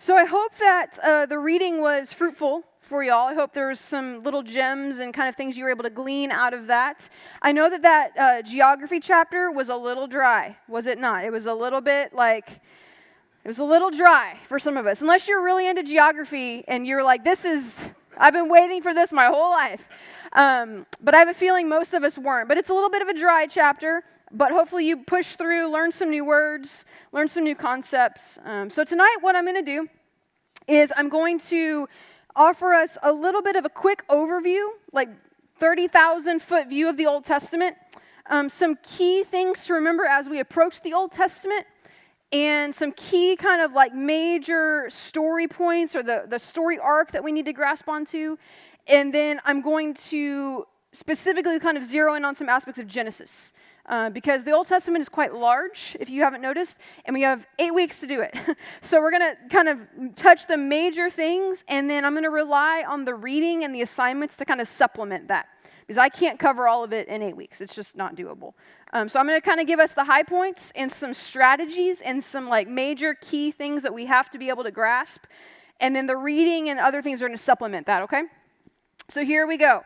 So I hope that the reading was fruitful for y'all. I hope there was some little gems and kind of things you were able to glean out of that. I know that geography chapter was a little dry, was it not? It was a little bit it was a little dry for some of us. Unless you're really into geography and you're like, I've been waiting for this my whole life. But I have a feeling most of us weren't. But it's a little bit of a dry chapter. But hopefully you push through, learn some new words, learn some new concepts. So tonight what I'm going to do is I'm going to offer us a little bit of a quick overview, like 30,000-foot view of the Old Testament. Some key things to remember as we approach the Old Testament. And some key kind of like major story points or the story arc that we need to grasp onto. And then I'm going to specifically kind of zero in on some aspects of Genesis. Because the Old Testament is quite large, if you haven't noticed, and we have 8 weeks to do it. So we're going to kind of touch the major things, and then I'm going to rely on the reading and the assignments to kind of supplement that. Because I can't cover all of it in 8 weeks. It's just not doable. So I'm going to kind of give us the high points and some strategies and some like major key things that we have to be able to grasp. And then the reading and other things are going to supplement that, okay? So here we go.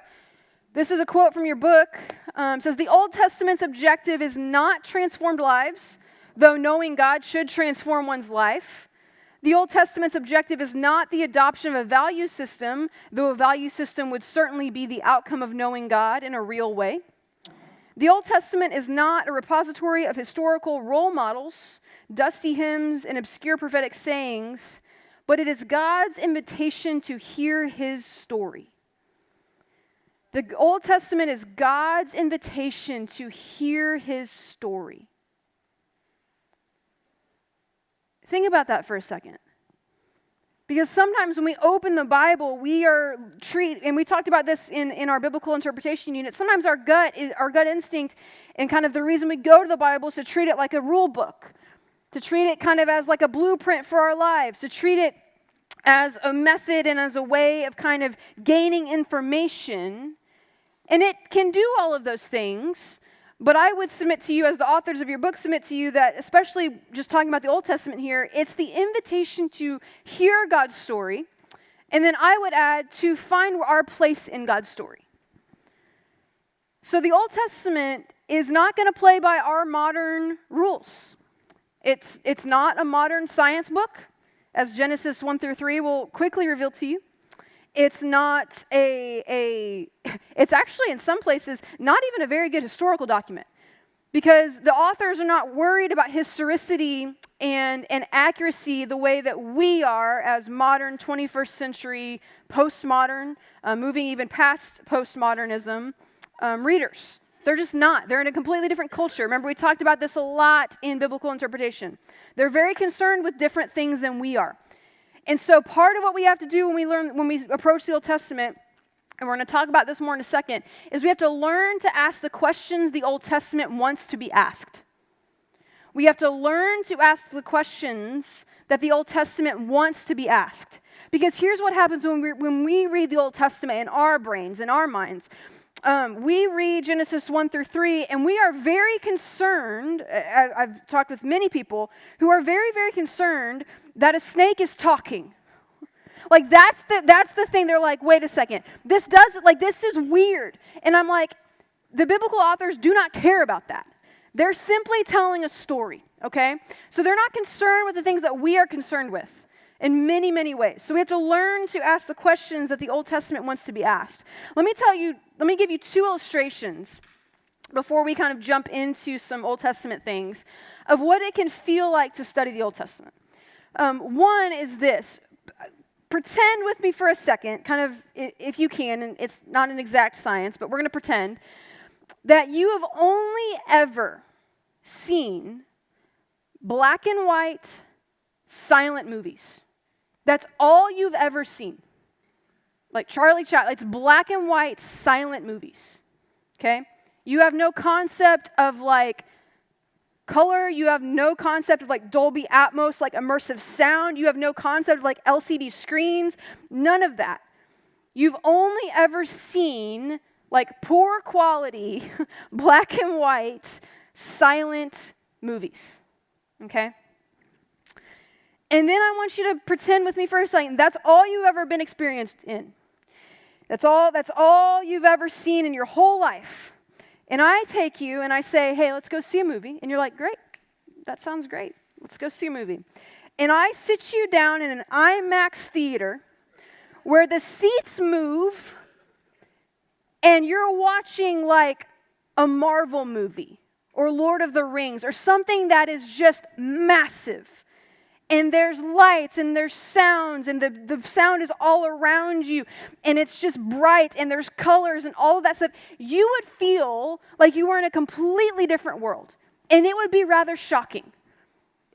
This is a quote from your book. It says, the Old Testament's objective is not transformed lives, though knowing God should transform one's life. The Old Testament's objective is not the adoption of a value system, though a value system would certainly be the outcome of knowing God in a real way. The Old Testament is not a repository of historical role models, dusty hymns, and obscure prophetic sayings, but it is God's invitation to hear his story. The Old Testament is God's invitation to hear his story. Think about that for a second. Because sometimes when we open the Bible, and we talked about this in our biblical interpretation unit, sometimes our gut instinct and kind of the reason we go to the Bible is to treat it like a rule book, to treat it kind of as like a blueprint for our lives, to treat it as a method and as a way of kind of gaining information. And it can do all of those things, but I would submit to you, as the authors of your book submit to you, that especially just talking about the Old Testament here, it's the invitation to hear God's story, and then I would add to find our place in God's story. So the Old Testament is not going to play by our modern rules. It's not a modern science book, as Genesis 1 through 3 will quickly reveal to you. It's not it's actually in some places not even a very good historical document, because the authors are not worried about historicity and accuracy the way that we are as modern 21st century postmodern, moving even past postmodernism readers. They're just not. They're in a completely different culture. Remember, we talked about this a lot in biblical interpretation. They're very concerned with different things than we are. And so part of what we have to do when we approach the Old Testament, and we're going to talk about this more in a second, is we have to learn to ask the questions the Old Testament wants to be asked. We have to learn to ask the questions that the Old Testament wants to be asked. Because here's what happens when we read the Old Testament in our brains, in our minds. We read Genesis 1 through 3, and we are very concerned. I've talked with many people who are very, very concerned that a snake is talking. Like that's the thing. They're like, wait a second, this is weird. And I'm like, the biblical authors do not care about that. They're simply telling a story, okay? So they're not concerned with the things that we are concerned with in many, many ways. So we have to learn to ask the questions that the Old Testament wants to be asked. Let me give you two illustrations before we kind of jump into some Old Testament things of what it can feel like to study the Old Testament. One is this. Pretend with me for a second, kind of, if you can, and it's not an exact science, but we're going to pretend that you have only ever seen black and white silent movies. That's all you've ever seen. Like Charlie Chaplin, it's black and white silent movies, okay? You have no concept of like color. You have no concept of like Dolby Atmos, like immersive sound. You have no concept of like LCD screens. None of that. You've only ever seen like poor quality, black and white, silent movies, okay? And then I want you to pretend with me for a second that's all you've ever been experienced in. That's all you've ever seen in your whole life. And I take you and I say, hey, let's go see a movie. And you're like, great, that sounds great. Let's go see a movie. And I sit you down in an IMAX theater where the seats move and you're watching like a Marvel movie or Lord of the Rings or something that is just massive. And there's lights and there's sounds and the sound is all around you and it's just bright and there's colors and all of that stuff. You would feel like you were in a completely different world. And it would be rather shocking.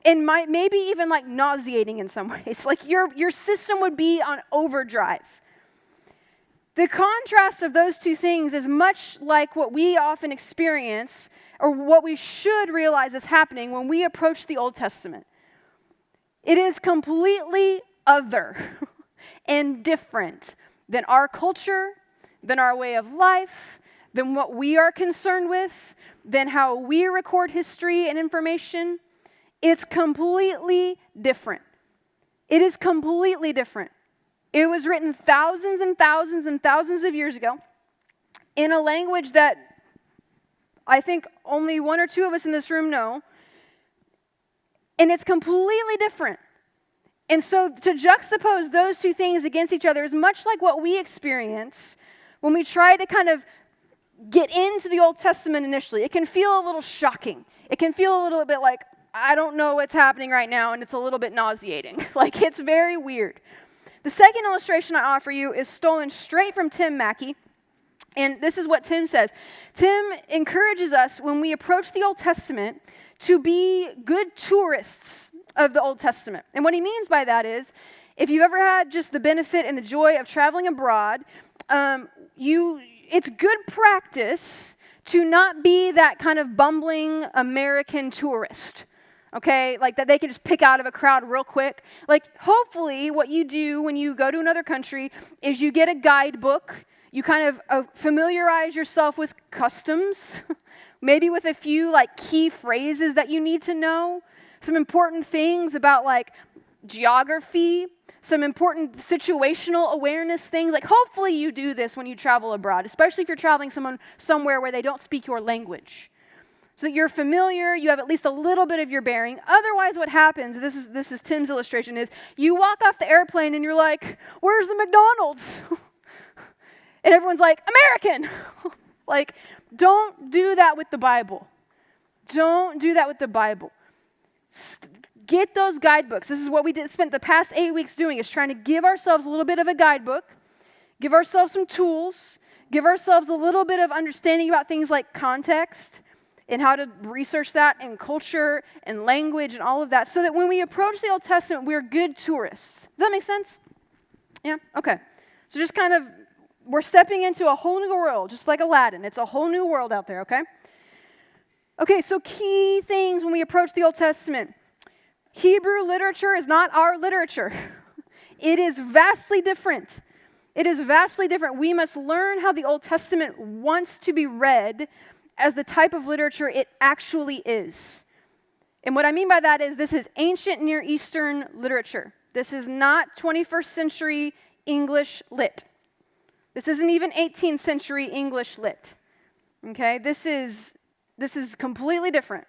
And maybe even like nauseating in some ways. Like your system would be on overdrive. The contrast of those two things is much like what we often experience or what we should realize is happening when we approach the Old Testament. It is completely other and different than our culture, than our way of life, than what we are concerned with, than how we record history and information. It's completely different. It is completely different. It was written thousands and thousands and thousands of years ago in a language that I think only one or two of us in this room know. And it's completely different. And so to juxtapose those two things against each other is much like what we experience when we try to kind of get into the Old Testament initially. It can feel a little shocking. It can feel a little bit like, I don't know what's happening right now, and it's a little bit nauseating. Like, it's very weird. The second illustration I offer you is stolen straight from Tim Mackey. And this is what Tim says. Tim encourages us when we approach the Old Testament to be good tourists of the Old Testament. And what he means by that is, if you've ever had just the benefit and the joy of traveling abroad, it's good practice to not be that kind of bumbling American tourist. Okay, like that they can just pick out of a crowd real quick. Like, hopefully what you do when you go to another country is you get a guidebook. You kind of familiarize yourself with customs, maybe with a few like key phrases that you need to know, some important things about like geography, some important situational awareness things. Like, hopefully you do this when you travel abroad, especially if you're traveling somewhere where they don't speak your language. So that you're familiar, you have at least a little bit of your bearing. Otherwise, what happens, this is Tim's illustration, is you walk off the airplane and you're like, where's the McDonald's? And everyone's like, American! Like, don't do that with the Bible. Don't do that with the Bible. Get those guidebooks. This is what we spent the past 8 weeks doing, is trying to give ourselves a little bit of a guidebook, give ourselves some tools, give ourselves a little bit of understanding about things like context, and how to research that and culture and language and all of that, so that when we approach the Old Testament, we're good tourists. Does that make sense? Yeah? Okay. So just kind of, we're stepping into a whole new world, just like Aladdin. It's a whole new world out there, okay? Okay, so key things when we approach the Old Testament. Hebrew literature is not our literature. It is vastly different. It is vastly different. We must learn how the Old Testament wants to be read as the type of literature it actually is. And what I mean by that is this is ancient Near Eastern literature. This is not 21st century English lit. This isn't even 18th century English lit. Okay? This is completely different.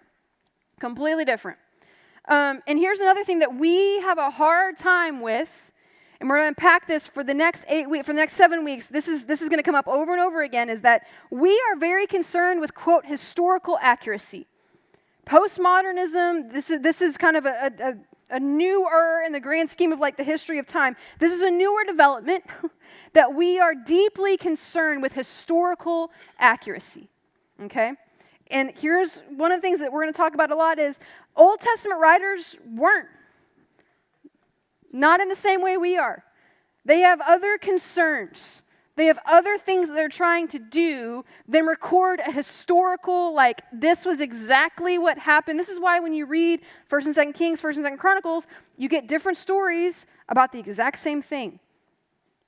Completely different. And here's another thing that we have a hard time with, and we're going to unpack this for the next 8 weeks, for the next 7 weeks. This is going to come up over and over again, is that we are very concerned with, quote, historical accuracy. Postmodernism, this is kind of a newer, in the grand scheme of like the history of time, this is a newer development that we are deeply concerned with historical accuracy, okay? And here's one of the things that we're going to talk about a lot is Old Testament writers weren't. Not in the same way we are. They have other concerns. They have other things that they're trying to do than record a historical, like, this was exactly what happened. This is why when you read 1st and 2nd Kings, 1st and 2nd Chronicles, you get different stories about the exact same thing.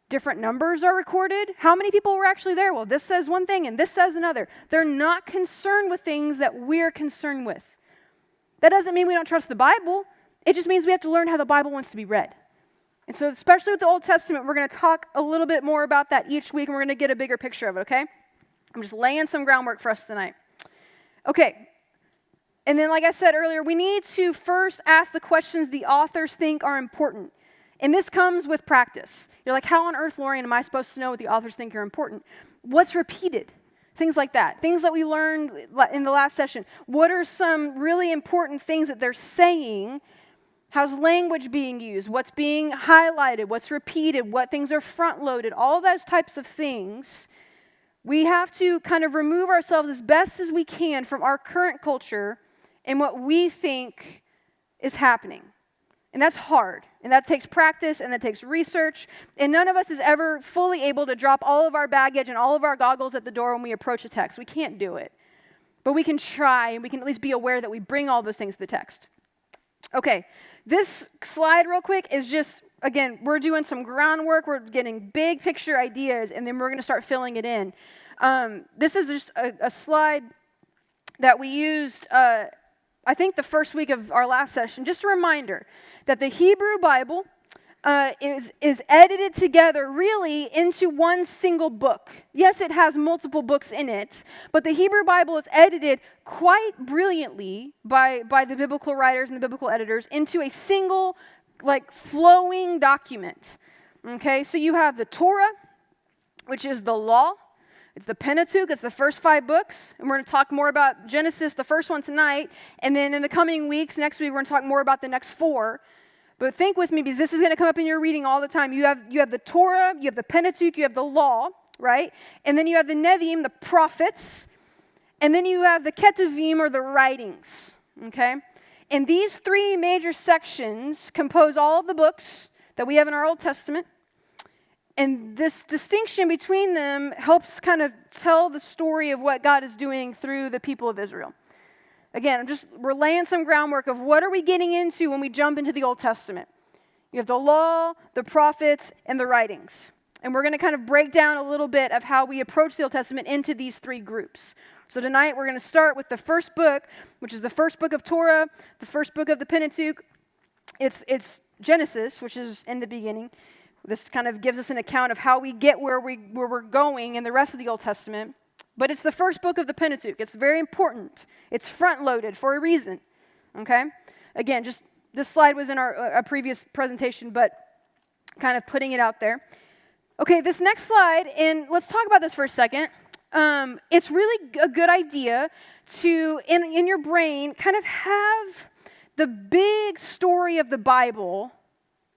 Different numbers are recorded. How many people were actually there? Well, this says one thing and this says another. They're not concerned with things that we're concerned with. That doesn't mean we don't trust the Bible. It just means we have to learn how the Bible wants to be read. And so especially with the Old Testament, we're going to talk a little bit more about that each week, and we're going to get a bigger picture of it, okay? I'm just laying some groundwork for us tonight. Okay. And then, like I said earlier, we need to first ask the questions the authors think are important. And this comes with practice. You're like, how on earth, Laurien, am I supposed to know what the authors think are important? What's repeated? Things like that. Things that we learned in the last session. What are some really important things that they're saying? How's language being used? What's being highlighted? What's repeated? What things are front-loaded? All those types of things. We have to kind of remove ourselves as best as we can from our current culture and what we think is happening. And that's hard. And that takes practice, and that takes research. And none of us is ever fully able to drop all of our baggage and all of our goggles at the door when we approach a text. We can't do it. But we can try, and we can at least be aware that we bring all those things to the text. Okay, this slide real quick is just, again, we're doing some groundwork. We're getting big picture ideas, and then we're going to start filling it in. This is just a slide that we used, I think, the first week of our last session. Just a reminder that the Hebrew Bible is edited together really into one single book. Yes, it has multiple books in it, but the Hebrew Bible is edited quite brilliantly by the biblical writers and the biblical editors into a single, like, flowing document. Okay, so you have the Torah, which is the law. It's the Pentateuch. It's the first 5 books. And we're going to talk more about Genesis, the first one tonight. And then in the coming weeks, next week, we're going to talk more about the next 4. But think with me, because this is going to come up in your reading all the time. You have the Torah, you have the Pentateuch, you have the law, right? And then you have the Nevi'im, the prophets. And then you have the Ketuvim, or the writings, okay? And these 3 major sections compose all of the books that we have in our Old Testament. And this distinction between them helps kind of tell the story of what God is doing through the people of Israel. Again, we're laying some groundwork of what are we getting into when we jump into the Old Testament. You have the law, the prophets, and the writings. And we're going to kind of break down a little bit of how we approach the Old Testament into these 3 groups. So tonight we're going to start with the first book, which is the first book of Torah, the first book of the Pentateuch. It's Genesis, which is in the beginning. This kind of gives us an account of how we get where we're going in the rest of the Old Testament. But it's the first book of the Pentateuch. It's very important. It's front-loaded for a reason, okay? Again, just this slide was in our previous presentation, but kind of putting it out there. Okay, this next slide, and let's talk about this for a second. It's really a good idea to, in your brain, kind of have the big story of the Bible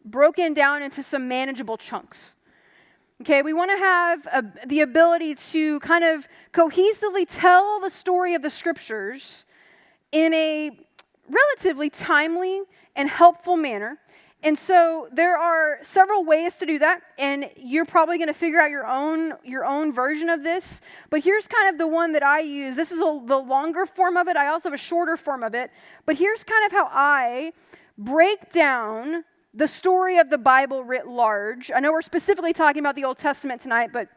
broken down into some manageable chunks. Okay, we want to have the ability to kind of cohesively tell the story of the Scriptures in a relatively timely and helpful manner. And so there are several ways to do that, and you're probably going to figure out your own version of this. But here's kind of the one that I use. This is the longer form of it. I also have a shorter form of it. But here's kind of how I break down the story of the Bible writ large. I know we're specifically talking about the Old Testament tonight, but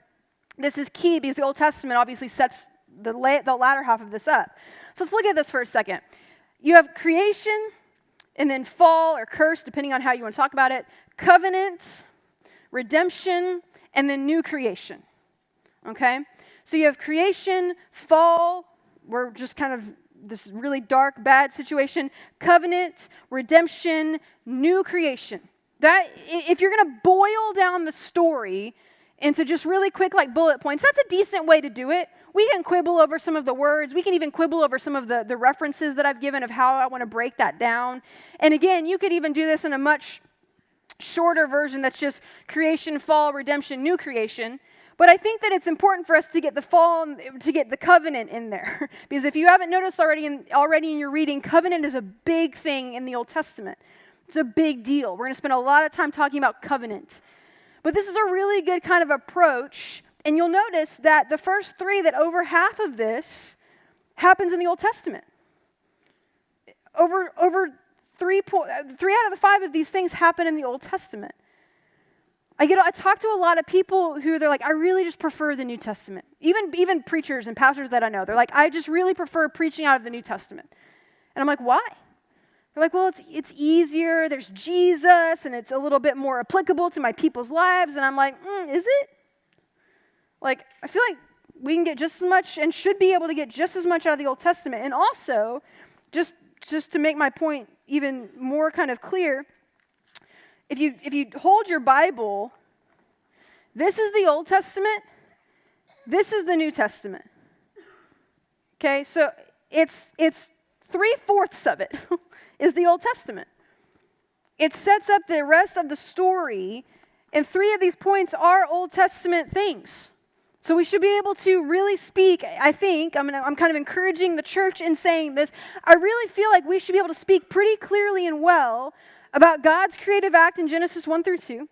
this is key because the Old Testament obviously sets the latter half of this up. So let's look at this for a second. You have creation, and then fall or curse, depending on how you want to talk about it, covenant, redemption, and then new creation. Okay? So you have creation, fall, we're just kind of this really dark, bad situation, covenant, redemption, new creation. That, if you're going to boil down the story into just really quick like bullet points, that's a decent way to do it. We can quibble over some of the words. We can even quibble over some of the references that I've given of how I want to break that down. And again, you could even do this in a much shorter version that's just creation, fall, redemption, new creation. But I think that it's important for us to get the fall, to get the covenant in there. Because if you haven't noticed already in your reading, covenant is a big thing in the Old Testament. It's a big deal. We're going to spend a lot of time talking about covenant. But this is a really good kind of approach. And you'll notice that the first 3, that over half of this happens in the Old Testament. Over 3 out of the 5 of these things happen in the Old Testament. I talk to a lot of people who they're like, I really just prefer the New Testament. Even preachers and pastors that I know, they're like, I just really prefer preaching out of the New Testament. And I'm like, why? They're like, well, it's easier. There's Jesus, and it's a little bit more applicable to my people's lives. And I'm like, is it? Like, I feel like we can get just as much and should be able to get just as much out of the Old Testament. And also, just to make my point even more kind of clear, if you hold your Bible, this is the Old Testament, this is the New Testament. Okay, so it's 3/4 of it is the Old Testament. It sets up the rest of the story, and 3 of these points are Old Testament things. So we should be able to really speak, I think, I'm kind of encouraging the church in saying this, I really feel like we should be able to speak pretty clearly and well about God's creative act in Genesis 1 through 2,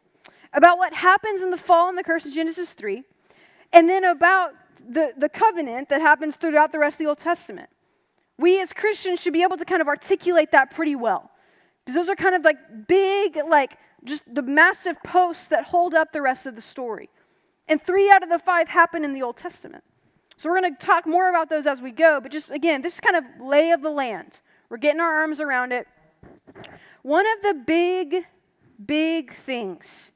about what happens in the fall and the curse in Genesis 3, and then about the covenant that happens throughout the rest of the Old Testament. We as Christians should be able to kind of articulate that pretty well. Because those are kind of like big, like just the massive posts that hold up the rest of the story. And 3 out of the 5 happen in the Old Testament. So we're going to talk more about those as we go. But just, again, this is kind of lay of the land. We're getting our arms around it. One of the big things,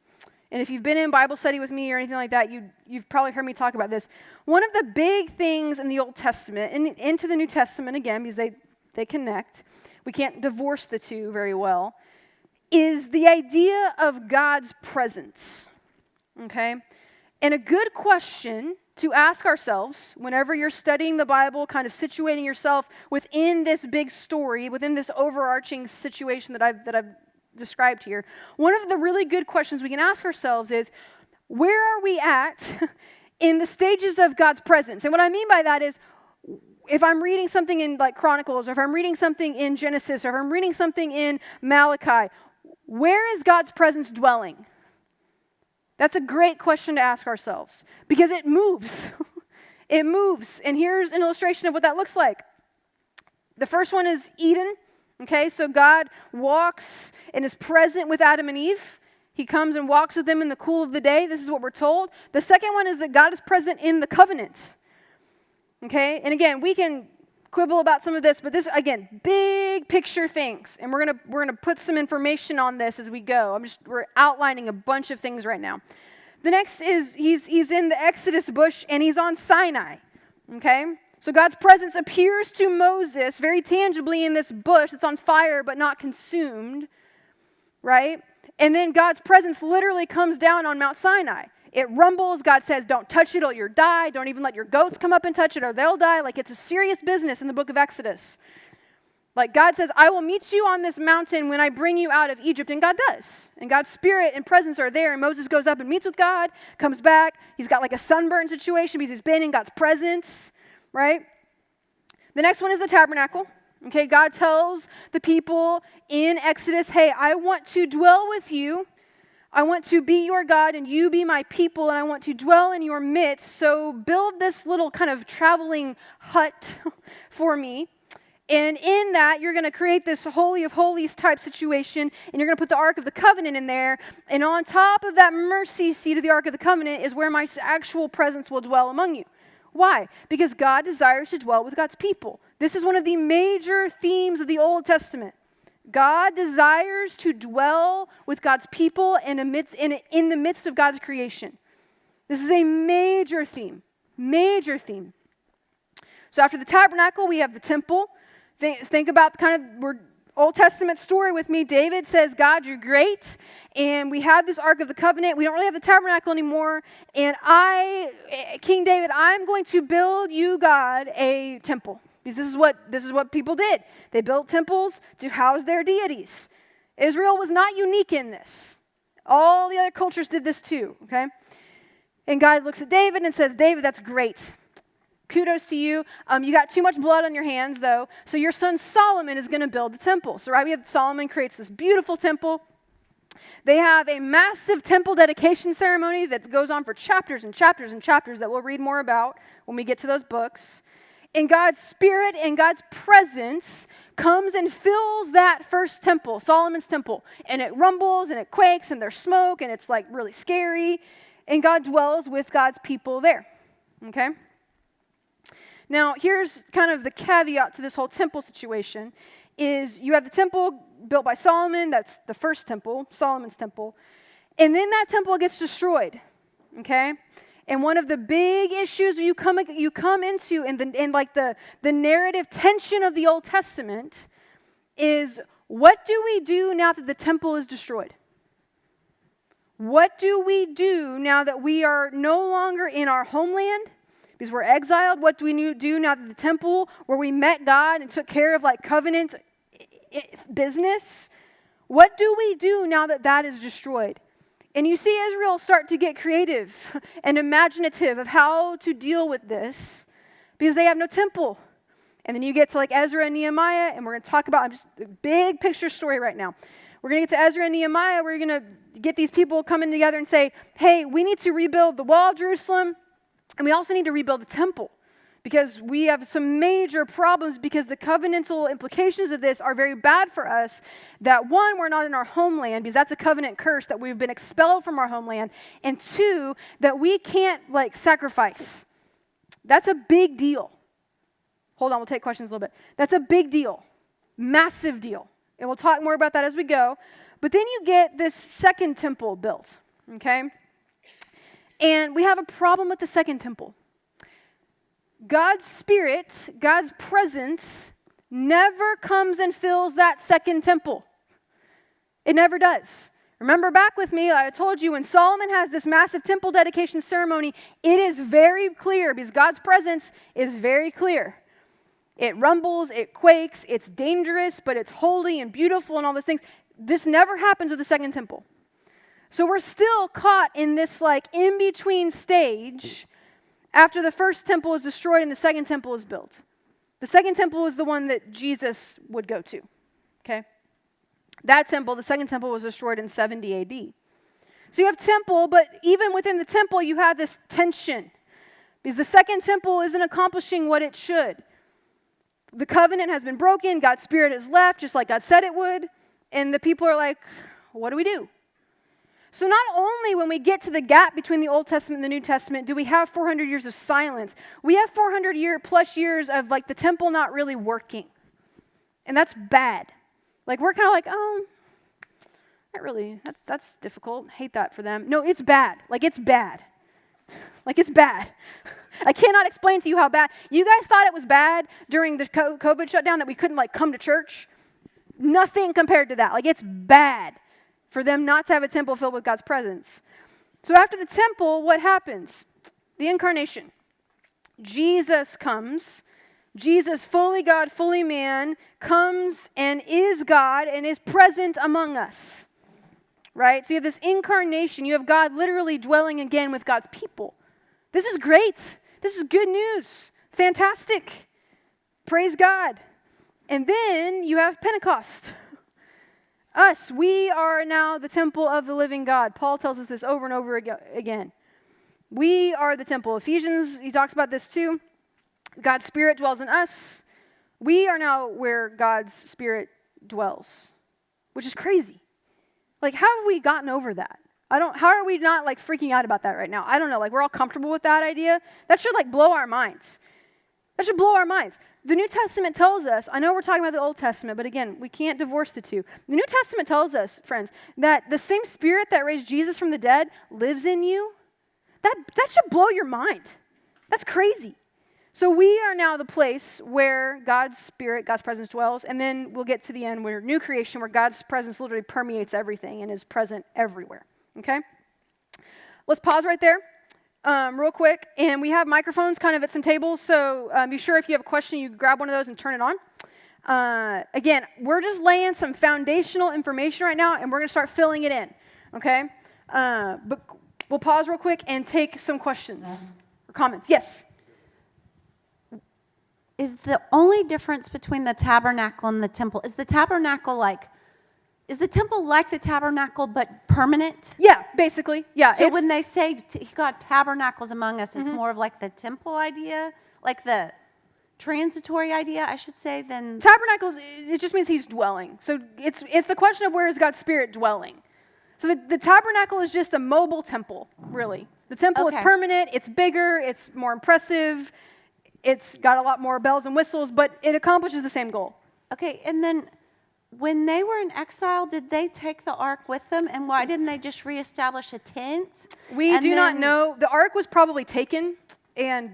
and if you've been in Bible study with me or anything like that, you've probably heard me talk about this. One of the big things in the Old Testament, and into the New Testament again, because they connect, we can't divorce the two very well, is the idea of God's presence. Okay? And a good question to ask ourselves whenever you're studying the Bible, kind of situating yourself within this big story, within this overarching situation that I've described here, one of the really good questions we can ask ourselves is, where are we at in the stages of God's presence? And what I mean by that is, if I'm reading something in like Chronicles, or if I'm reading something in Genesis, or if I'm reading something in Malachi, where is God's presence dwelling? That's a great question to ask ourselves, because it moves. It moves. And here's an illustration of what that looks like. The first one is Eden. Okay, so God walks and is present with Adam and Eve. He comes and walks with them in the cool of the day. This is what we're told. The second one is that God is present in the covenant. Okay, and again, we can quibble about some of this, but this, again, big picture things. And we're gonna put some information on this as we go. We're outlining a bunch of things right now. The next is he's in the Exodus bush and he's on Sinai. Okay? So God's presence appears to Moses very tangibly in this bush that's on fire but not consumed, right? And then God's presence literally comes down on Mount Sinai. It rumbles. God says, don't touch it or you'll die. Don't even let your goats come up and touch it or they'll die. Like, it's a serious business in the book of Exodus. Like, God says, I will meet you on this mountain when I bring you out of Egypt. And God does. And God's spirit and presence are there. And Moses goes up and meets with God, comes back. He's got like a sunburn situation because he's been in God's presence, right? The next one is the tabernacle. Okay, God tells the people in Exodus, hey, I want to dwell with you. I want to be your God and you be my people, and I want to dwell in your midst. So build this little kind of traveling hut for me. And in that, you're going to create this Holy of Holies type situation, and you're going to put the Ark of the Covenant in there. And on top of that mercy seat of the Ark of the Covenant is where my actual presence will dwell among you. Why? Because God desires to dwell with God's people. This is one of the major themes of the Old Testament. God desires to dwell with God's people in the midst of God's creation. This is a major theme. Major theme. So after the tabernacle, we have the temple. Think about Old Testament story with me. David says, God, you're great. And we have this Ark of the Covenant. We don't really have the tabernacle anymore. And King David, I'm going to build you, God, a temple. Because this is what people did. They built temples to house their deities. Israel was not unique in this. All the other cultures did this too, okay? And God looks at David and says, David, that's great. Kudos to you. You got too much blood on your hands, though. So your son Solomon is going to build the temple. So we have Solomon creates this beautiful temple. They have a massive temple dedication ceremony that goes on for chapters and chapters and chapters that we'll read more about when we get to those books. And God's spirit and God's presence comes and fills that first temple, Solomon's temple. And it rumbles and it quakes and there's smoke and it's like really scary. And God dwells with God's people there. Okay? Now, here's kind of the caveat to this whole temple situation is you have the temple built by Solomon. That's the first temple, Solomon's temple. And then that temple gets destroyed, okay? And one of the big issues you come into in like the narrative tension of the Old Testament is, what do we do now that the temple is destroyed? What do we do now that we are no longer in our homeland because we're exiled? What do we do now that the temple where we met God and took care of like covenant business? What do we do now that that is destroyed? And you see Israel start to get creative and imaginative of how to deal with this because they have no temple. And then you get to like Ezra and Nehemiah, and we're going to talk about just a big picture story right now. We're going to get to Ezra and Nehemiah. We're going to get these people coming together and say, hey, we need to rebuild the wall of Jerusalem, and we also need to rebuild the temple because we have some major problems because the covenantal implications of this are very bad for us. That one, we're not in our homeland because that's a covenant curse that we've been expelled from our homeland. And two, that we can't like sacrifice. That's a big deal. Hold on, we'll take questions a little bit. That's a big deal, massive deal. And we'll talk more about that as we go. But then you get this second temple built, okay? And we have a problem with the second temple. God's Spirit, God's presence, never comes and fills that second temple. It never does. Remember back with me, I told you when Solomon has this massive temple dedication ceremony, it is very clear because God's presence is very clear. It rumbles, it quakes, it's dangerous, but it's holy and beautiful and all those things. This never happens with the second temple. So we're still caught in this like in-between stage after the first temple is destroyed and the second temple is built. The second temple is the one that Jesus would go to, okay? That temple, the second temple, was destroyed in 70 AD. So you have temple, but even within the temple, you have this tension because the second temple isn't accomplishing what it should. The covenant has been broken, God's Spirit has left, just like God said it would, and the people are like, what do we do? So not only when we get to the gap between the Old Testament and the New Testament do we have 400 years of silence, we have 400 plus years of like the temple not really working. And that's bad. Like we're kind of like, oh, not really, that's difficult, hate that for them. No, it's bad, like it's bad. Like it's bad. I cannot explain to you how bad. You guys thought it was bad during the COVID shutdown that we couldn't like come to church? Nothing compared to that. Like it's bad for them not to have a temple filled with God's presence. So after the temple, what happens? The incarnation. Jesus comes. Jesus, fully God, fully man, comes and is God and is present among us. Right? So you have this incarnation. You have God literally dwelling again with God's people. This is great. This is good news. Fantastic. Praise God. And then you have Pentecost. Us, we are now the temple of the living God. Paul tells us this over and over again. We are the temple. Ephesians, he talks about this too. God's Spirit dwells in us. We are now where God's Spirit dwells, which is crazy. Like, how have we gotten over that? How are we not like freaking out about that right now? I don't know. Like, we're all comfortable with that idea. That should like blow our minds. That should blow our minds. The New Testament tells us, I know we're talking about the Old Testament, but again, we can't divorce the two. The New Testament tells us, friends, that the same Spirit that raised Jesus from the dead lives in you. That should blow your mind. That's crazy. So we are now the place where God's Spirit, God's presence dwells, and then we'll get to the end where new creation, where God's presence literally permeates everything and is present everywhere. Okay? Let's pause right there real quick. And we have microphones kind of at some tables, so be sure if you have a question, you grab one of those and turn it on. Again, we're just laying some foundational information right now, and we're going to start filling it in. Okay? But we'll pause real quick and take some questions or comments. Yes? Is the only difference between the tabernacle and the temple, is the temple like the tabernacle but permanent? Yeah, basically. Yeah. So when they say God tabernacles among us, it's more of like the temple idea, like the transitory idea, I should say, than... Tabernacle, it just means he's dwelling. So it's the question of where is God's Spirit dwelling. So the tabernacle is just a mobile temple, really. The temple is permanent, it's bigger, it's more impressive, it's got a lot more bells and whistles, but it accomplishes the same goal. Okay, and then when they were in exile, did they take the ark with them? And why didn't they just reestablish a tent? We do not know. The ark was probably taken and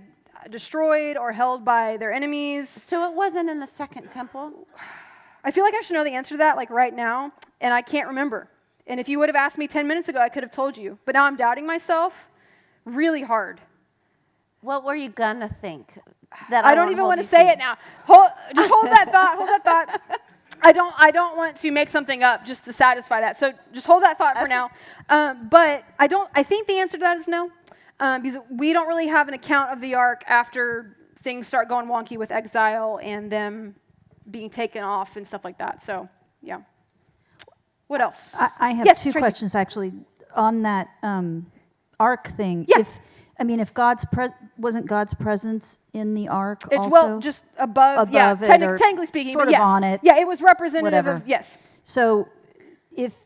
destroyed or held by their enemies. So it wasn't in the second temple? I feel like I should know the answer to that, like right now, and I can't remember. And if you would have asked me 10 minutes ago, I could have told you. But now I'm doubting myself really hard. What were you gonna think? That I don't even want to say it now. Just hold that thought. Hold that thought. I don't want to make something up just to satisfy that. So just hold that thought for now. But I think the answer to that is no, because we don't really have an account of the ark after things start going wonky with exile and them being taken off and stuff like that. So yeah. What else? I have Yes, two Tracy. questions actually on that ark thing. Yeah. If wasn't God's presence in the ark It's also? well just above yeah, Above it or technically speaking, sort but of yes. on it, Yeah, it was representative whatever. of yes. So if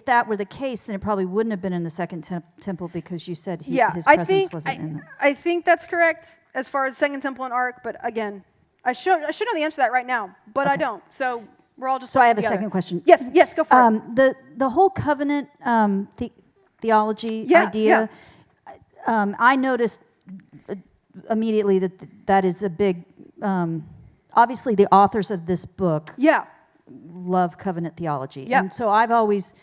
that were the case, then it probably wouldn't have been in the second temple because you said his presence wasn't in there. I think that's correct as far as Second Temple and Ark, but again, I should know the answer to that right now, but I Okay. don't. So we're all just So I have a together. second question. Yes, go for it. The whole covenant theology Yeah, idea, I noticed immediately that is a big, obviously the authors of this book Yeah. love covenant theology. Yeah. And so I've always,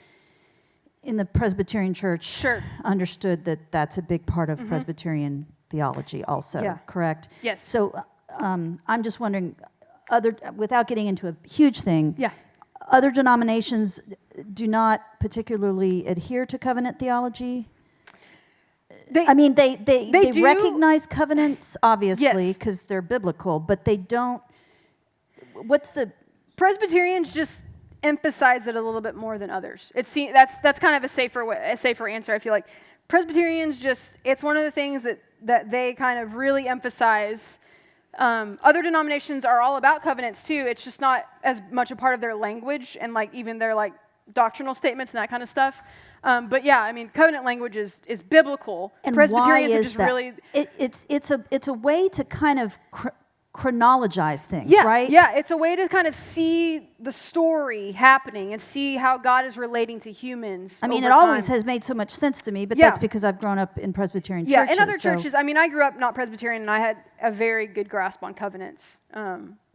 in the Presbyterian Church, Sure. understood that that's a big part of Presbyterian theology also, Yeah. correct? Yes. So I'm just wondering, without getting into a huge thing, Yeah. other denominations do not particularly adhere to covenant theology? They They do. recognize covenants, obviously, Yes. because they're biblical, but they don't, what's the... Presbyterians just emphasize it a little bit more than others. That's kind of a safer answer, I feel like. Presbyterians it's one of the things that they kind of really emphasize. Other denominations are all about covenants too. It's just not as much a part of their language and like even their like doctrinal statements and that kind of stuff. But yeah, I mean, covenant language is biblical. And Presbyterians why are is just that? really It's a way to kind of chronologize things, yeah, right? Yeah, it's a way to kind of see the story happening and see how God is relating to humans. I mean, over it always time. has made so much sense to me, but Yeah. that's because I've grown up in Presbyterian Yeah, churches. in other so- churches, I mean, I grew up not Presbyterian, and I had a very good grasp on covenants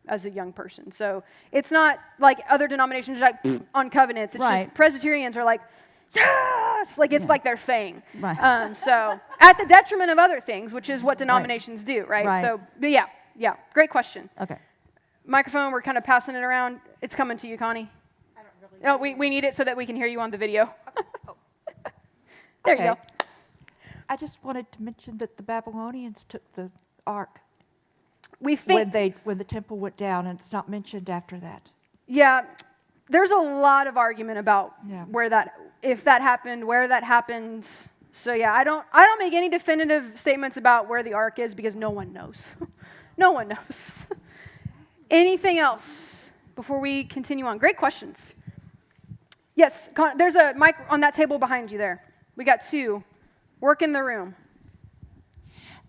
as a young person. So it's not like other denominations are like on covenants. It's Right. just Presbyterians are like, yes, like it's like their thing. Right. So at the detriment of other things, which is what denominations do, right? Right. So, but yeah, great question. Okay. Microphone, we're kind of passing it around. It's coming to you, Connie. I don't really know. We need it so that we can hear you on the video. There you go. I just wanted to mention that the Babylonians took the ark We think, when the temple went down, and it's not mentioned after that. yeah, there's a lot of argument about Yeah. if that happened, where that happened. So yeah, I don't make any definitive statements about where the ark is because no one knows. No one knows. Anything else before we continue on? Great questions. Yes, there's a mic on that table behind you there. We got two. Work in the room.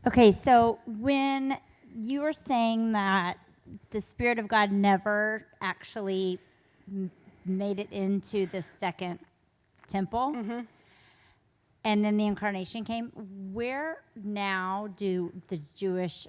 Okay, so when you were saying that the Spirit of God never actually made it into the second temple, and then the incarnation came, where now do the Jewish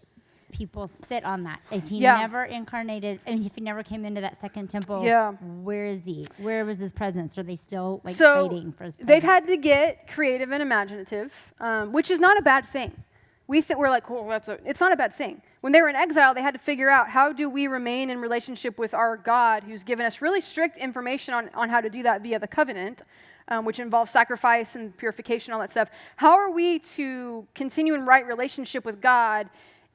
people sit on that? If he Yeah. never incarnated, and if he never came into that second temple, Yeah. where is he? Where was his presence? Are they still waiting for his presence? They've had to get creative and imaginative, which is not a bad thing. We're like, well, it's not a bad thing. When they were in exile, they had to figure out how do we remain in relationship with our God, who's given us really strict information on how to do that via the covenant, which involves sacrifice and purification, all that stuff. How are we to continue in right relationship with God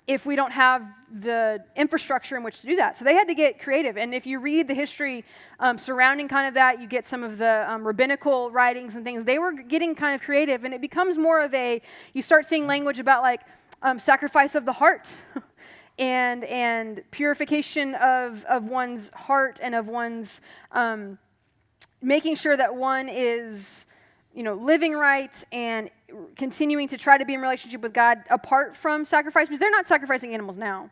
if we don't have the infrastructure in which to do that? So they had to get creative. And if you read the history surrounding kind of that, you get some of the rabbinical writings and things. They were getting kind of creative, and it becomes more of you start seeing language about like sacrifice of the heart and purification of one's heart and of one's making sure that one is, living right and continuing to try to be in relationship with God apart from sacrifice, because they're not sacrificing animals now.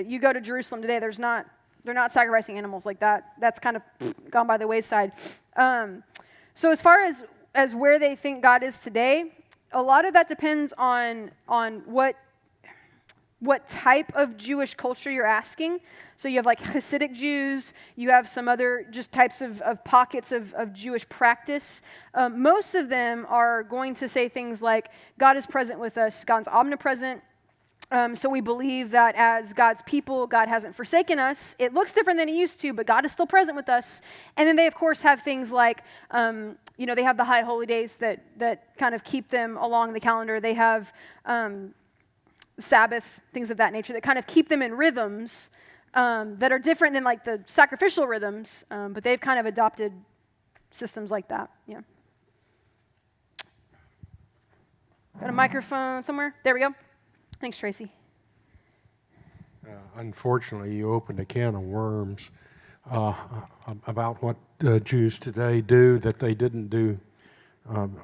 You go to Jerusalem today, there's not They're not sacrificing animals like that. That's kind of gone by the wayside. So as far as where they think God is today, a lot of that depends on what type of Jewish culture you're asking. So you have like Hasidic Jews, you have some other just types of pockets of Jewish practice. Most of them are going to say things like, God is present with us, God's omnipresent. So we believe that as God's people, God hasn't forsaken us. It looks different than he used to, but God is still present with us. And then they, of course, have things like, they have the high holy days that kind of keep them along the calendar. They have Sabbath, things of that nature, that kind of keep them in rhythms that are different than like the sacrificial rhythms, but they've kind of adopted systems like that. Yeah. Got a microphone somewhere? There we go. Thanks, Tracy. Unfortunately, you opened a can of worms about what Jews today do that they didn't do,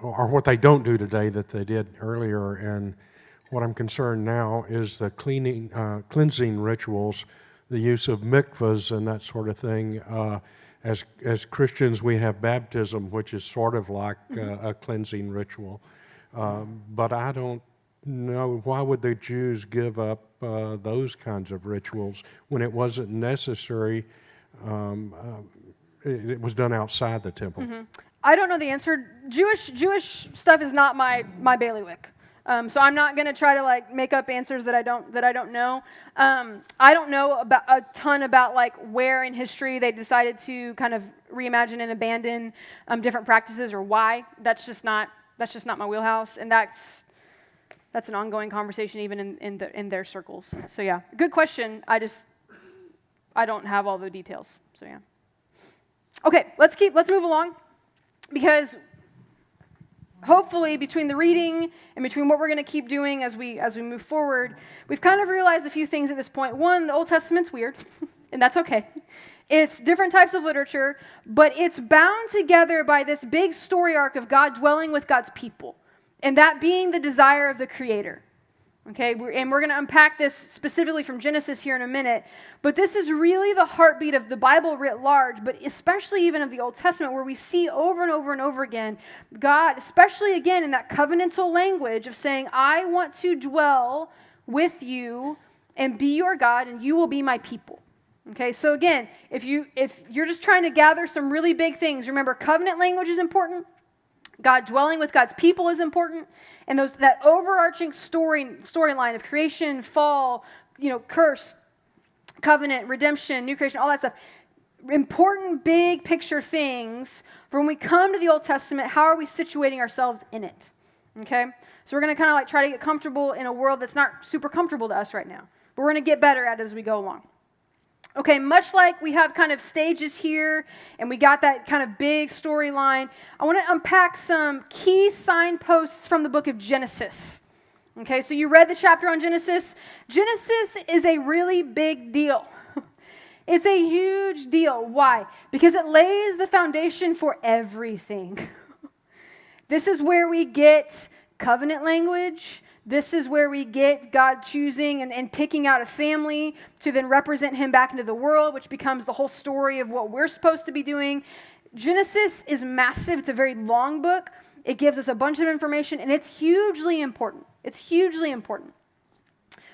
or what they don't do today that they did earlier. And what I'm concerned now is the cleansing rituals, the use of mikvahs and that sort of thing. As Christians, we have baptism, which is sort of like a cleansing ritual. But I don't know, why would the Jews give up those kinds of rituals when it wasn't necessary? It was done outside the temple. Mm-hmm. I don't know the answer. Jewish stuff is not my bailiwick. So I'm not going to try to like make up answers that I don't know. I don't know about a ton about like where in history they decided to kind of reimagine and abandon different practices or why. That's just not my wheelhouse, and that's an ongoing conversation even in their circles. So yeah, good question. I don't have all the details. So yeah. Okay, let's move along, because hopefully between the reading and between what we're going to keep doing as we move forward, we've kind of realized a few things at this point. One, the Old Testament's weird, and that's okay. It's different types of literature, but it's bound together by this big story arc of God dwelling with God's people, and that being the desire of the Creator. Okay, and we're going to unpack this specifically from Genesis here in a minute, but this is really the heartbeat of the Bible writ large, but especially even of the Old Testament, where we see over and over and over again, God, especially again in that covenantal language of saying, I want to dwell with you and be your God, and you will be my people. Okay, so again, if you're just trying to gather some really big things, remember, covenant language is important. God dwelling with God's people is important, and that overarching storyline of creation, fall, curse, covenant, redemption, new creation, all that stuff. Important big picture things. For when we come to the Old Testament, how are we situating ourselves in it? Okay, so we're going to kind of like try to get comfortable in a world that's not super comfortable to us right now, but we're going to get better at it as we go along. Okay, much like we have kind of stages here, and we got that kind of big storyline, I want to unpack some key signposts from the book of Genesis. Okay, so you read the chapter on Genesis. Genesis is a really big deal. It's a huge deal. Why? Because it lays the foundation for everything. This is where we get covenant language. This is where we get God choosing and picking out a family to then represent him back into the world, which becomes the whole story of what we're supposed to be doing. Genesis is massive. It's a very long book. It gives us a bunch of information, and it's hugely important. It's hugely important.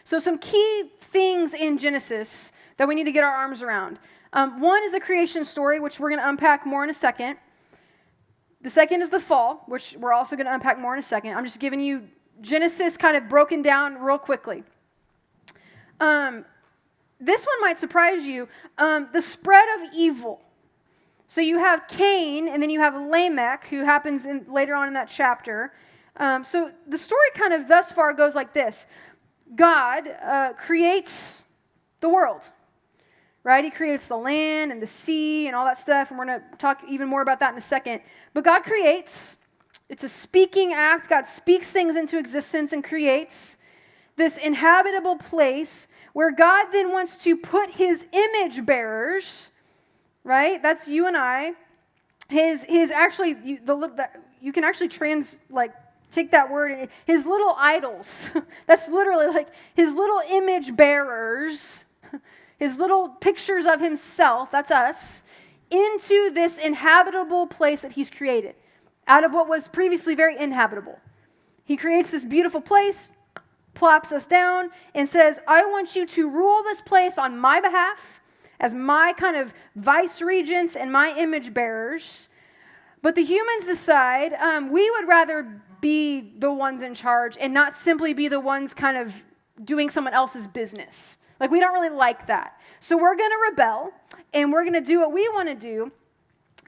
So some key things in Genesis that we need to get our arms around. One is the creation story, which we're going to unpack more in a second. The second is the fall, which we're also going to unpack more in a second. I'm just giving you Genesis kind of broken down real quickly. This one might surprise you. The spread of evil. So you have Cain, and then you have Lamech, who happens later on in that chapter. So the story kind of thus far goes like this. God creates the world, right? He creates the land and the sea and all that stuff, and we're going to talk even more about that in a second. But God creates. It's a speaking act. God speaks things into existence and creates this inhabitable place where God then wants to put his image bearers, right? That's you and I. His actually, you can actually take that word, his little idols. That's literally like his little image bearers. his little pictures of himself, that's us, into this inhabitable place that he's created out of what was previously very inhabitable. He creates this beautiful place, plops us down, and says, I want you to rule this place on my behalf as my kind of vice regents and my image bearers. But the humans decide we would rather be the ones in charge and not simply be the ones kind of doing someone else's business. Like, we don't really like that. So we're going to rebel, and we're going to do what we want to do.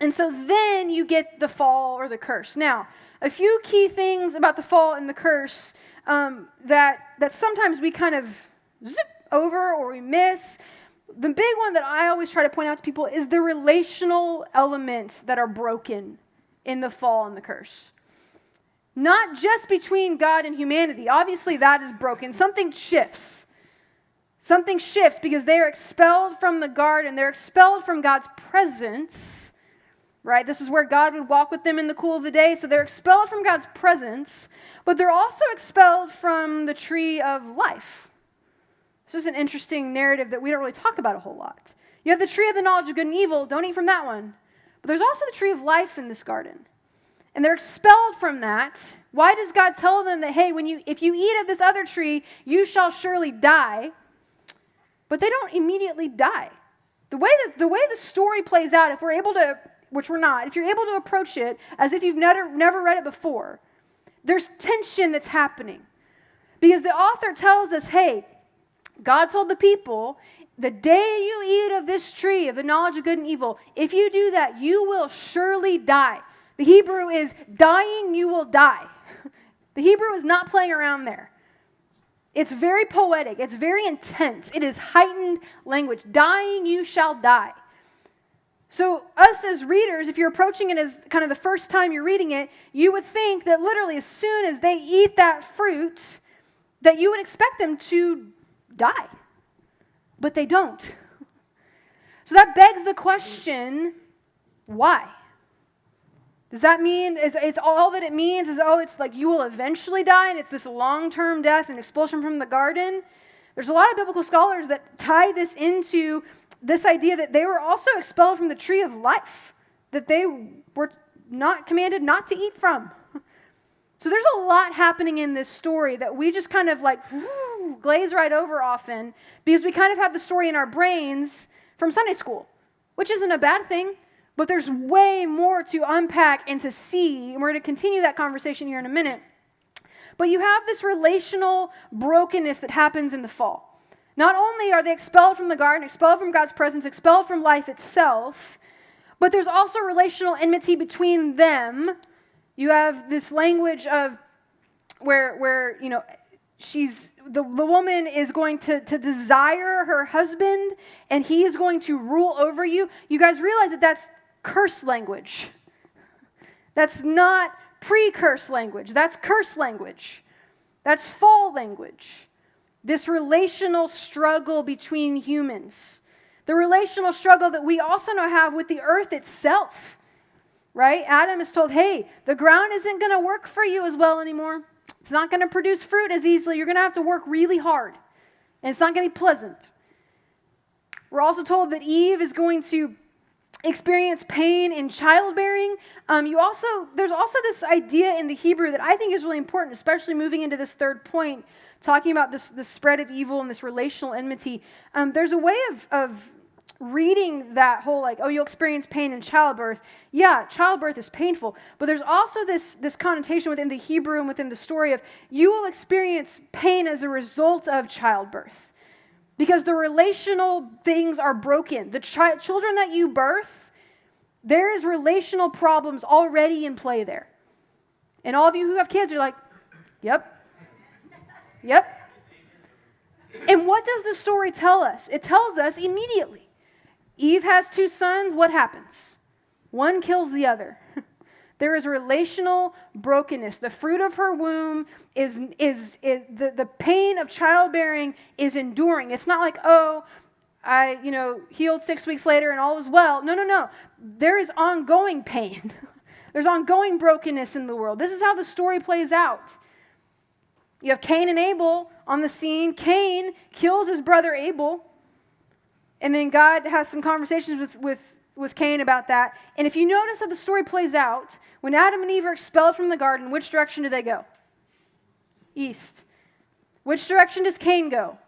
And so then you get the fall or the curse. Now, a few key things about the fall and the curse that sometimes we kind of zip over or we miss. The big one that I always try to point out to people is the relational elements that are broken in the fall and the curse. Not just between God and humanity. Obviously, that is broken. Something shifts. Something shifts because they are expelled from the garden. They're expelled from God's presence. Right? This is where God would walk with them in the cool of the day. So they're expelled from God's presence, but they're also expelled from the tree of life. This is an interesting narrative that we don't really talk about a whole lot. You have the tree of the knowledge of good and evil. Don't eat from that one. But there's also the tree of life in this garden. And they're expelled from that. Why does God tell them that, hey, if you eat of this other tree, you shall surely die? But they don't immediately die. The way the story plays out, if we're able to, which we're not, if you're able to approach it as if you've never read it before, there's tension that's happening. Because the author tells us, hey, God told the people, the day you eat of this tree of the knowledge of good and evil, if you do that, you will surely die. The Hebrew is dying, you will die. The Hebrew is not playing around there. It's very poetic. It's very intense. It is heightened language. Dying, you shall die. So us as readers, if you're approaching it as kind of the first time you're reading it, you would think that literally as soon as they eat that fruit, that you would expect them to die. But they don't. So that begs the question, why? Does that mean, it's all that it means is, it's like you will eventually die and it's this long-term death and expulsion from the garden? There's a lot of biblical scholars that tie this into this idea that they were also expelled from the tree of life, that they were not commanded not to eat from. So there's a lot happening in this story that we just kind of glaze right over often because we kind of have the story in our brains from Sunday school, which isn't a bad thing, but there's way more to unpack and to see, and we're going to continue that conversation here in a minute. But you have this relational brokenness that happens in the fall. Not only are they expelled from the garden, expelled from God's presence, expelled from life itself, but there's also relational enmity between them. You have this language of where she's the woman is going to desire her husband, and he is going to rule over you. You guys realize that that's curse language. That's not pre-curse language. That's curse language. That's fall language. This relational struggle between humans. The relational struggle that we also now have with the earth itself. Right? Adam is told, hey, the ground isn't going to work for you as well anymore. It's not going to produce fruit as easily. You're going to have to work really hard. And it's not going to be pleasant. We're also told that Eve is going to experience pain in childbearing. There's also this idea in the Hebrew that I think is really important, especially moving into this third point, talking about this spread of evil and this relational enmity. There's a way of reading that whole you'll experience pain in childbirth. Yeah, childbirth is painful, but there's also this connotation within the Hebrew and within the story of you will experience pain as a result of childbirth. Because the relational things are broken. The children that you birth, there is relational problems already in play there. And all of you who have kids are like, yep. And what does the story tell us? It tells us immediately. Eve has 2 sons. What happens? One kills the other. There is relational brokenness. The fruit of her womb is the pain of childbearing is enduring. It's not like, I healed 6 weeks later and all was well. No. There is ongoing pain. There's ongoing brokenness in the world. This is how the story plays out. You have Cain and Abel on the scene. Cain kills his brother Abel. And then God has some conversations with Cain about that. And if you notice how the story plays out, when Adam and Eve are expelled from the garden, which direction do they go? East. Which direction does Cain go?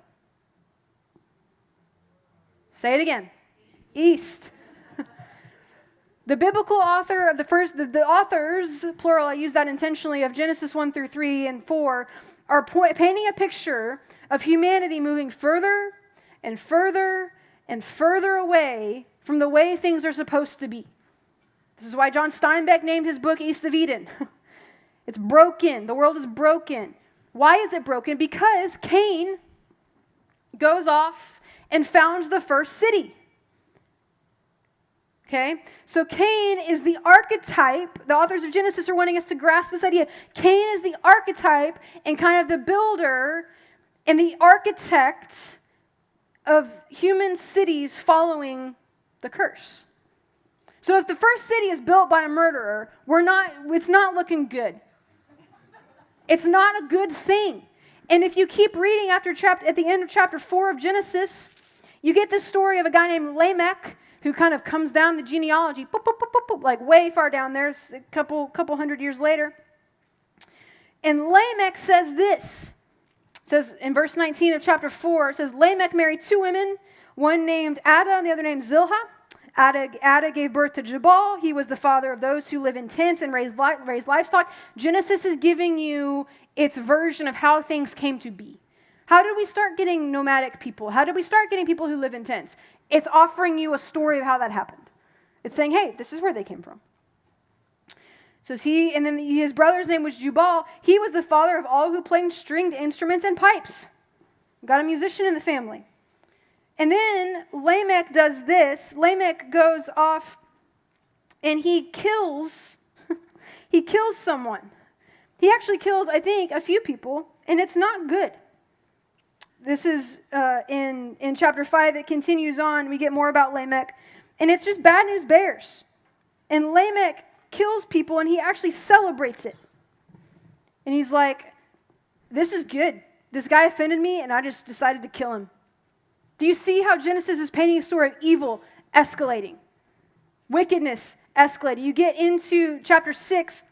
Say it again. East. The biblical author of the authors, plural, I use that intentionally, of Genesis 1 through 3 and 4, are painting a picture of humanity moving further and further and further away from the way things are supposed to be. This is why John Steinbeck named his book East of Eden. It's broken. The world is broken. Why is it broken? Because Cain goes off and founds the first city. Okay? So Cain is the archetype. The authors of Genesis are wanting us to grasp this idea. Cain is the archetype and kind of the builder and the architect of human cities following the curse. So if the first city is built by a murderer, it's not looking good. It's not a good thing. And if you keep reading at the end of chapter 4 of Genesis, you get this story of a guy named Lamech who kind of comes down the genealogy, boop, boop, boop, boop, boop, like way far down there, a couple hundred years later. And Lamech says this. It says in verse 19 of chapter 4, it says, Lamech married two women, one named Ada and the other named Zillah. Ada gave birth to Jabal. He was the father of those who live in tents and raise livestock. Genesis is giving you its version of how things came to be. How did we start getting nomadic people? How did we start getting people who live in tents? It's offering you a story of how that happened. It's saying, hey, this is where they came from. So and then his brother's name was Jubal. He was the father of all who played stringed instruments and pipes. Got a musician in the family. And then Lamech does this. Lamech goes off and he kills someone. He actually kills, I think, a few people, and it's not good. This is in chapter 5. It continues on. We get more about Lamech. And it's just bad news bears. And Lamech kills people, and he actually celebrates it. And he's like, this is good. This guy offended me, and I just decided to kill him. Do you see how Genesis is painting a story of evil escalating? Wickedness escalating. You get into chapter 6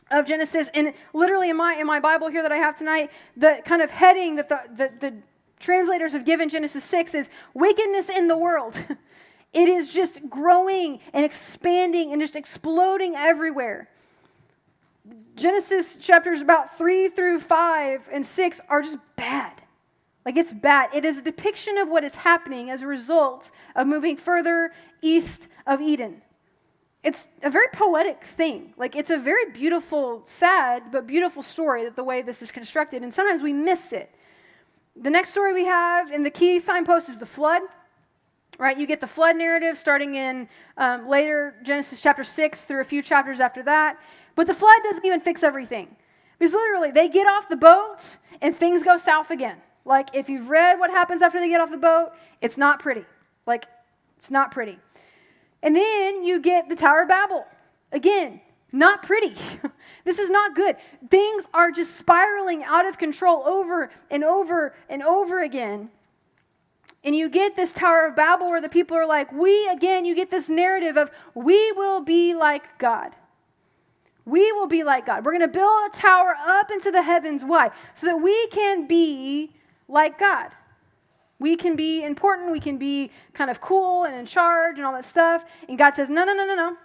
of Genesis, and literally in my Bible here that I have tonight, the kind of heading that the translators have given Genesis 6 is wickedness in the world. It is just growing and expanding and just exploding everywhere. Genesis chapters about 3 through 5 and 6 are just bad. Like, it's bad. It is a depiction of what is happening as a result of moving further east of Eden. It's a very poetic thing. Like, it's a very beautiful, sad, but beautiful story that the way this is constructed, and sometimes we miss it. The next story we have in the key signpost is the flood, right? You get the flood narrative starting in later Genesis chapter 6 through a few chapters after that. But the flood doesn't even fix everything. Because literally, they get off the boat, and things go south again. Like, if you've read what happens after they get off the boat, it's not pretty. Like, it's not pretty. And then you get the Tower of Babel. Again, not pretty. This is not good. Things are just spiraling out of control over and over and over again. And you get this Tower of Babel where the people are like, you get this narrative of, we will be like God. We will be like God. We're going to build a tower up into the heavens. Why? So that we can be like God. We can be important. We can be kind of cool and in charge and all that stuff. And God says, no.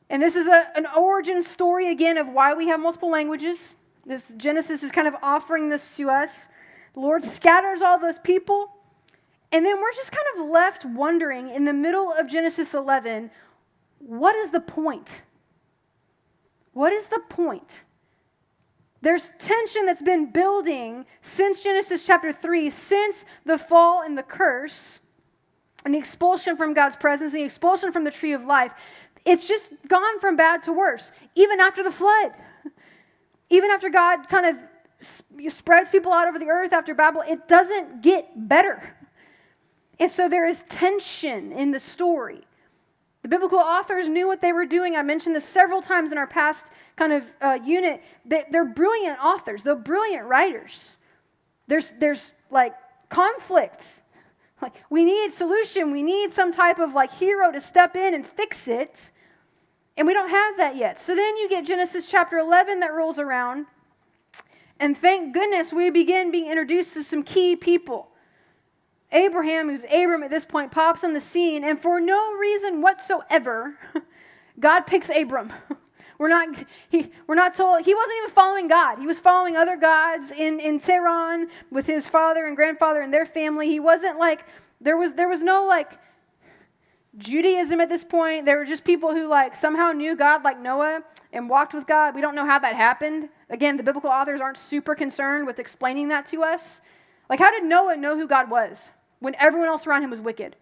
And this is an origin story, again, of why we have multiple languages. This Genesis is kind of offering this to us. The Lord scatters all those people. And then we're just kind of left wondering in the middle of Genesis 11, what is the point? What is the point? There's tension that's been building since Genesis chapter 3, since the fall and the curse, and the expulsion from God's presence, and the expulsion from the tree of life. It's just gone from bad to worse, even after the flood. Even after God kind of spreads people out over the earth after Babel, it doesn't get better. And so there is tension in the story. The biblical authors knew what they were doing. I mentioned this several times in our past kind of unit. They're brilliant authors. They're brilliant writers. There's like conflict. Like, we need solution. We need some type of like hero to step in and fix it. And we don't have that yet. So then you get Genesis chapter 11 that rolls around. And thank goodness we begin being introduced to some key people. Abraham, who's Abram at this point, pops on the scene. And for no reason whatsoever, God picks Abram. We're not told. He wasn't even following God. He was following other gods in Tehran with his father and grandfather and their family. He wasn't like, there was no like Judaism at this point. There were just people who like somehow knew God like Noah and walked with God. We don't know how that happened. Again, the biblical authors aren't super concerned with explaining that to us. Like, how did Noah know who God was when everyone else around him was wicked?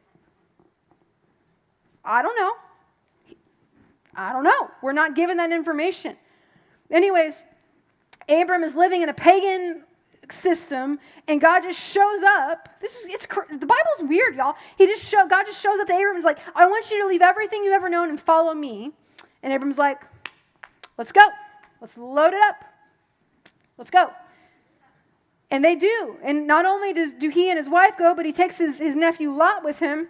I don't know. We're not given that information. Anyways, Abram is living in a pagan system, and God just shows up. The Bible's weird, y'all. God just shows up to Abram and is like, I want you to leave everything you've ever known and follow me. And Abram's like, let's go. Let's load it up. Let's go. And they do. And not only do he and his wife go, but he takes his nephew Lot with him,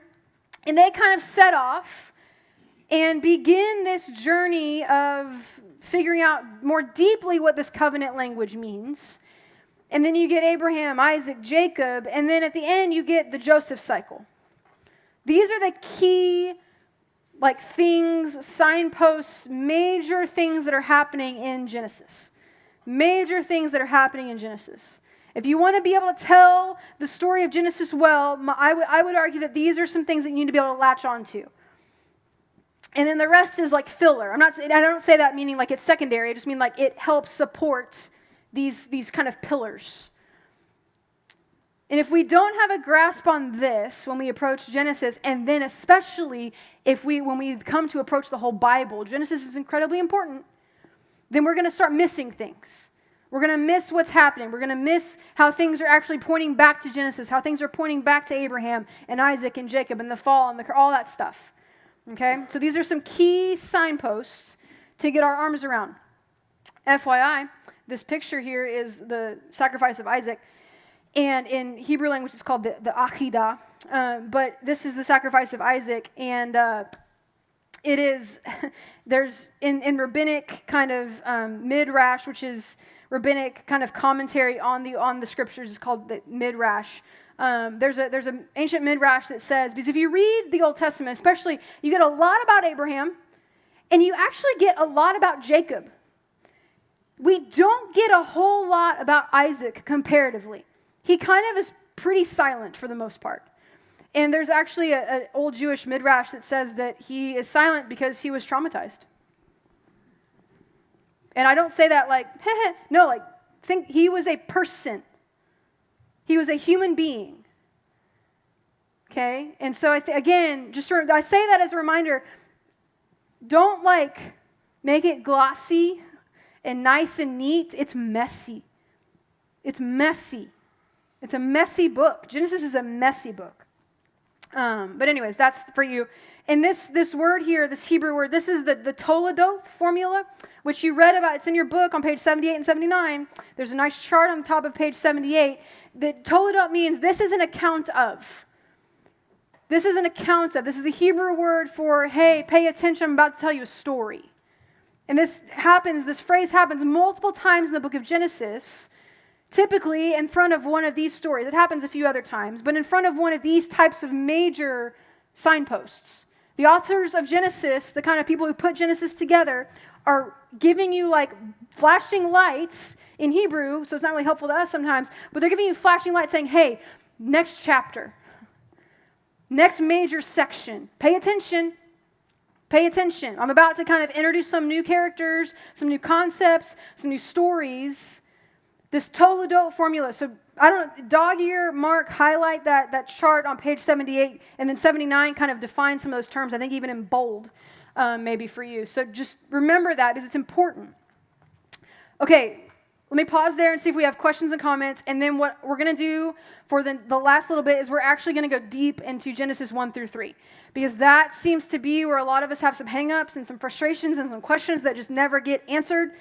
and they kind of set off and begin this journey of figuring out more deeply what this covenant language means. And then you get Abraham, Isaac, Jacob, and then at the end you get the Joseph cycle. These are the key things, signposts, major things that are happening in Genesis. Major things that are happening in Genesis. If you want to be able to tell the story of Genesis well, I would argue that these are some things that you need to be able to latch onto. And then the rest is like filler. I don't say that meaning like it's secondary. I just mean like it helps support these kind of pillars. And if we don't have a grasp on this when we approach Genesis, and then especially when we come to approach the whole Bible, Genesis is incredibly important, then we're going to start missing things. We're going to miss what's happening. We're going to miss how things are actually pointing back to Genesis, how things are pointing back to Abraham and Isaac and Jacob and the fall and all that stuff. Okay, so these are some key signposts to get our arms around. FYI, this picture here is the sacrifice of Isaac, and in Hebrew language it's called the Achidah, but this is the sacrifice of Isaac, and it is, there's in rabbinic kind of Midrash, which is rabbinic kind of commentary on the scriptures, is called the Midrash. There's an ancient Midrash that says, because if you read the Old Testament especially, you get a lot about Abraham, and you actually get a lot about Jacob. We don't get a whole lot about Isaac comparatively. He kind of is pretty silent for the most part. And there's actually an old Jewish Midrash that says that he is silent because he was traumatized. And I don't say that like, no, like, think he was a person. He was a human being, okay? And so, I say that as a reminder, don't make it glossy and nice and neat. It's messy. It's messy. It's a messy book. Genesis is a messy book. But anyways, that's for you. And this word here, this Hebrew word, this is the Toledot formula, which you read about. It's in your book on page 78 and 79. There's a nice chart on the top of page 78. The Toledot means this is an account of. This is an account of. This is the Hebrew word for, hey, pay attention, I'm about to tell you a story. And this phrase happens multiple times in the book of Genesis, typically in front of one of these stories. It happens a few other times, but in front of one of these types of major signposts. The authors of Genesis, the kind of people who put Genesis together, are giving you flashing lights in Hebrew, so it's not really helpful to us sometimes, but they're giving you flashing lights saying, hey, next chapter, next major section, pay attention. Pay attention. I'm about to kind of introduce some new characters, some new concepts, some new stories. This Toledot formula. So dog ear, mark, highlight that chart on page 78, and then 79 kind of defines some of those terms, I think even in bold, maybe for you. So just remember that because it's important. Okay, let me pause there and see if we have questions and comments, and then what we're going to do for the last little bit is we're actually going to go deep into Genesis 1 through 3, because that seems to be where a lot of us have some hang-ups and some frustrations and some questions that just never get answered.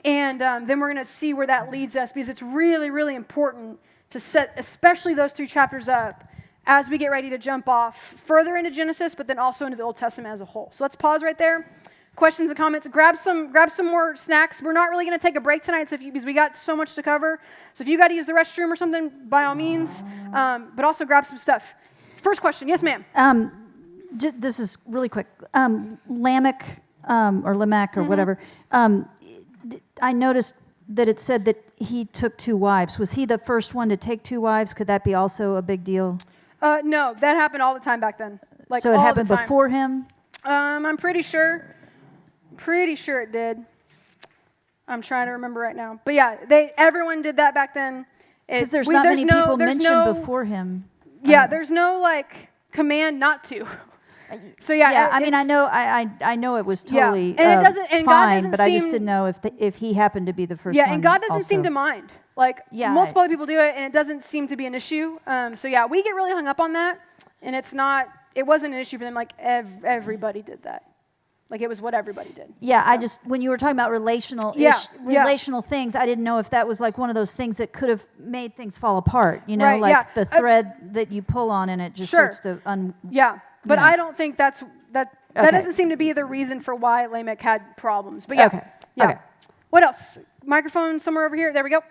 And then we're going to see where that leads us, because it's really, really important to set especially those 3 chapters up as we get ready to jump off further into Genesis, but then also into the Old Testament as a whole. So let's pause right there. Questions and comments. Grab some more snacks. We're not really going to take a break tonight because we got so much to cover. So if you got to use the restroom or something, by all means. But also grab some stuff. First question. Yes, ma'am. This is really quick. Lamech or Lamech or whatever. I noticed that it said that he took 2 wives. Was he the first one to take 2 wives? Could that be also a big deal? No, that happened all the time back then. Like, so it all happened the time. before him? I'm pretty sure. Pretty sure it did. I'm trying to remember right now. But yeah, everyone did that back then. Because there's not many people mentioned before him. Yeah, there's no like command not to. So yeah, yeah. I mean, I know it was totally and it doesn't, and fine, God but I just didn't know if he happened to be the first one. Yeah, and God doesn't seem also. to mind. Like multiple other people do it, and it doesn't seem to be an issue. So yeah, we get really hung up on that, and it wasn't an issue for them. Like everybody did that. Like it was what everybody did. Yeah, so. When you were talking about relational things, I didn't know if that was like one of those things that could have made things fall apart. You know, right, like the thread that you pull on and it just starts to but I don't think that doesn't seem to be the reason for why Lamech had problems. But yeah. What else? Microphone somewhere over here. There we go.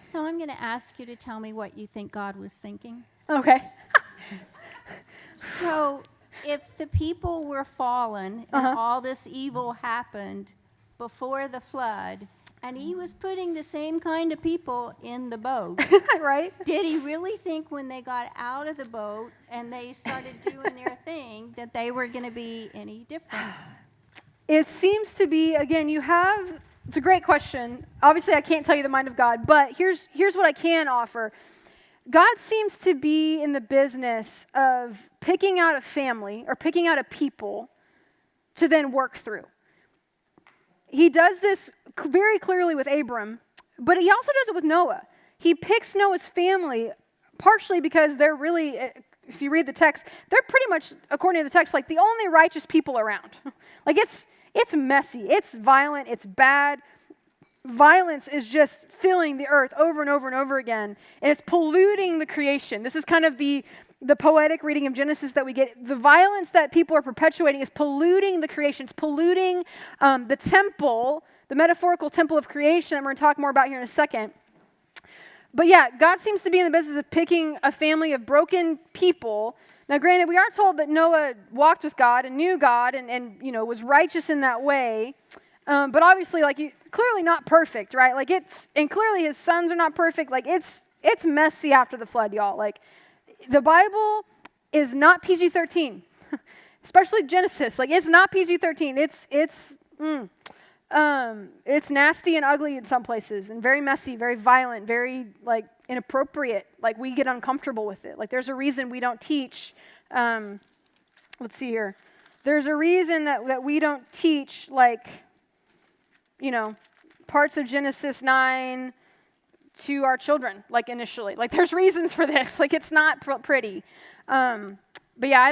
So I'm going to ask you to tell me what you think God was thinking. Okay. So if the people were fallen and all this evil happened before the flood, and he was putting the same kind of people in the boat, right? Did he really think when they got out of the boat and they started doing their thing that they were going to be any different? It seems to be, again, it's a great question. Obviously, I can't tell you the mind of God, but here's what I can offer. God seems to be in the business of picking out a family or picking out a people to then work through. He does this very clearly with Abram, but he also does it with Noah. He picks Noah's family partially because they're really, if you read the text, they're pretty much, according to the text, like the only righteous people around. Like it's messy, it's violent, it's bad. Violence is just filling the earth over and over and over again, and it's polluting the creation. This is kind of the poetic reading of Genesis that we get. The violence that people are perpetuating is polluting the creation. It's polluting the temple, the metaphorical temple of creation that we're going to talk more about here in a second. But yeah, God seems to be in the business of picking a family of broken people. Now, granted, we are told that Noah walked with God and knew God and was righteous in that way. But obviously, clearly not perfect, right? And clearly his sons are not perfect. Like, it's messy after the flood, y'all. Like, the Bible is not PG-13, especially Genesis. Like, it's not PG-13. It's nasty and ugly in some places, and very messy, very violent, very, inappropriate. Like, we get uncomfortable with it. Like, there's a reason we don't teach, let's see here. There's a reason that we don't teach, parts of Genesis 9 to our children, initially. There's reasons for this. It's not pretty. But yeah,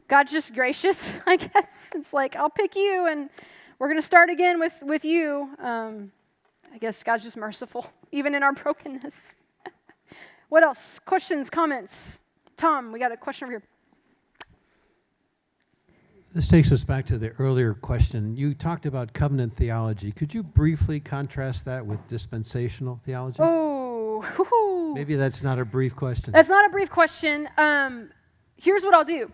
God's just gracious, I guess. It's I'll pick you, and we're going to start again with you. I guess God's just merciful, even in our brokenness. What else? Questions, comments? Tom, we got a question over here. This takes us back to the earlier question. You talked about covenant theology. Could you briefly contrast that with dispensational theology? Oh, maybe that's not a brief question. That's not a brief question. Here's what I'll do.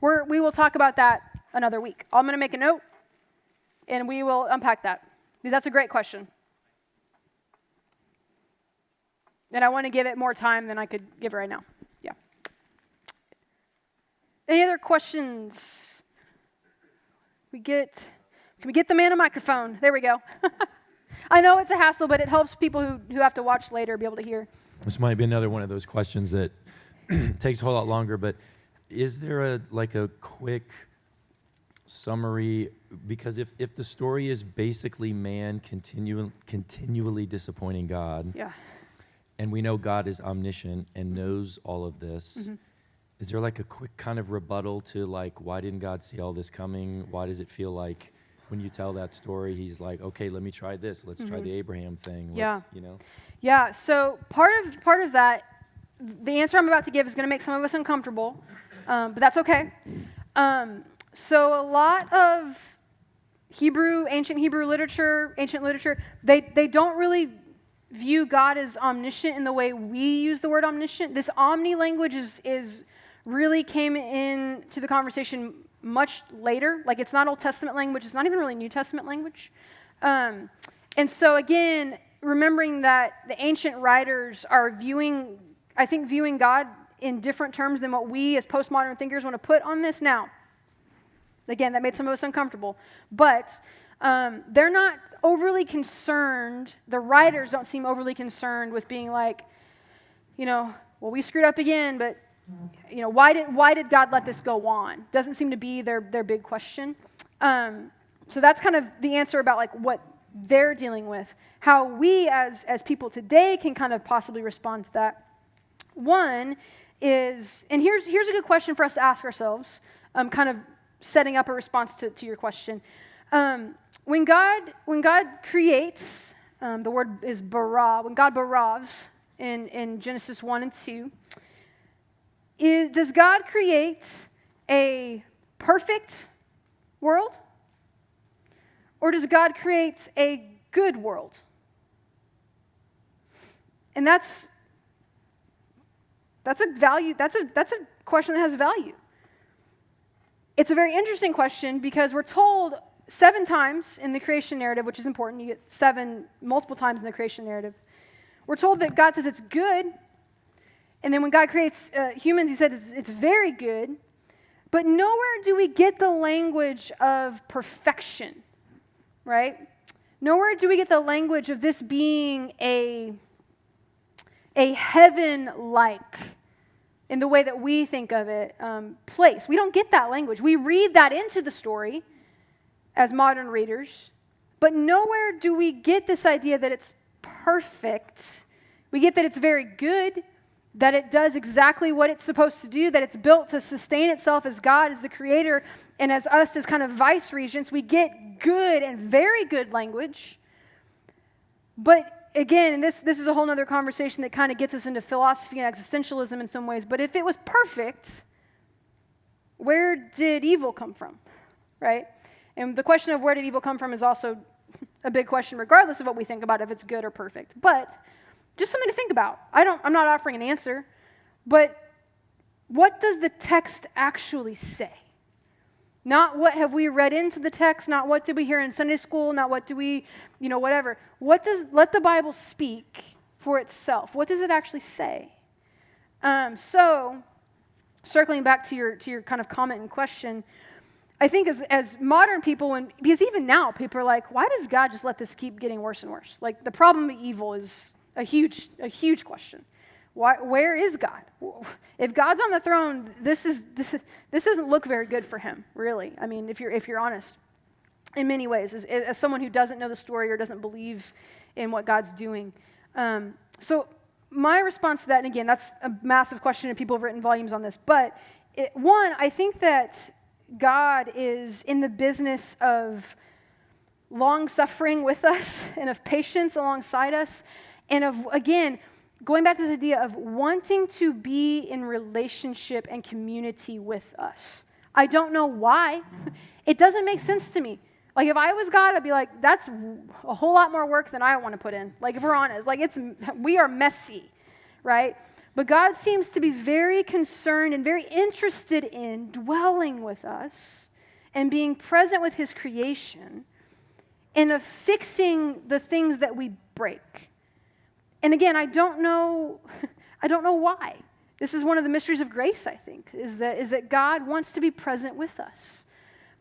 We will talk about that another week. I'm going to make a note, and we will unpack that, because that's a great question. And I want to give it more time than I could give it right now. Yeah. Any other questions? Can we get the man a microphone? There we go. I know it's a hassle, but it helps people who have to watch later be able to hear. This might be another one of those questions that takes a whole lot longer, but is there a quick summary? Because if the story is basically man continually disappointing God, yeah, and we know God is omniscient and knows all of this, mm-hmm. Is there a quick kind of rebuttal to why didn't God see all this coming? Why does it feel like when you tell that story, he's like, okay, let me try this. Let's try the Abraham thing. Yeah. Let's, you know. Yeah, so part of that, the answer I'm about to give is going to make some of us uncomfortable, but that's okay. So a lot of ancient Hebrew literature, they don't really view God as omniscient in the way we use the word omniscient. This omni language is really came into the conversation much later. Like, it's not Old Testament language. It's not even really New Testament language. And so again, remembering that the ancient writers are viewing God in different terms than what we as postmodern thinkers want to put on this. Now, again, that made some of us uncomfortable. But they're not overly concerned. The writers don't seem overly concerned with being like, well, we screwed up again, but why did God let this go on? Doesn't seem to be their big question. So that's kind of the answer about like what they're dealing with. How we as people today can kind of possibly respond to that. One is, and here's a good question for us to ask ourselves, kind of setting up a response to your question. When God creates, the word is bara, when God baravs in Genesis 1 and 2, does God create a perfect world? Or does God create a good world? And that's a value, that's a question that has value. It's a very interesting question because we're told 7 times in the creation narrative, which is important. You get 7 multiple times in the creation narrative. We're told that God says it's good. And then when God creates humans, he said it's very good. But nowhere do we get the language of perfection, right? Nowhere do we get the language of this being a heaven-like, in the way that we think of it, place. We don't get that language. We read that into the story as modern readers, but nowhere do we get this idea that it's perfect. We get that it's very good, that it does exactly what it's supposed to do, that it's built to sustain itself as God, as the creator, and as us as kind of vice regents. We get good and very good language. But again, and this is a whole other conversation that kind of gets us into philosophy and existentialism in some ways, but if it was perfect, where did evil come from, right? And the question of where did evil come from is also a big question, regardless of what we think about if it's good or perfect. But just something to think about. I'm not offering an answer, but what does the text actually say? Not what have we read into the text, not what did we hear in Sunday school, not what do we, whatever. Let the Bible speak for itself. What does it actually say? So, circling back to your kind of comment and question, I think as modern people, because even now people are like, why does God just let this keep getting worse and worse? Like, the problem of evil is a huge question. Where is God? If God's on the throne, this doesn't look very good for him, really. I mean, if you're honest, in many ways, as someone who doesn't know the story or doesn't believe in what God's doing. So my response to that, and again, that's a massive question, and people have written volumes on this. But one, I think that God is in the business of long suffering with us and of patience alongside us, and of, again, going back to this idea of wanting to be in relationship and community with us. I don't know why. It doesn't make sense to me. Like, if I was God, I'd be like, that's a whole lot more work than I want to put in. Like, if we're honest, like, we are messy, right? But God seems to be very concerned and very interested in dwelling with us and being present with his creation and of fixing the things that we break. And again, I don't know why. This is one of the mysteries of grace, I think, is that God wants to be present with us.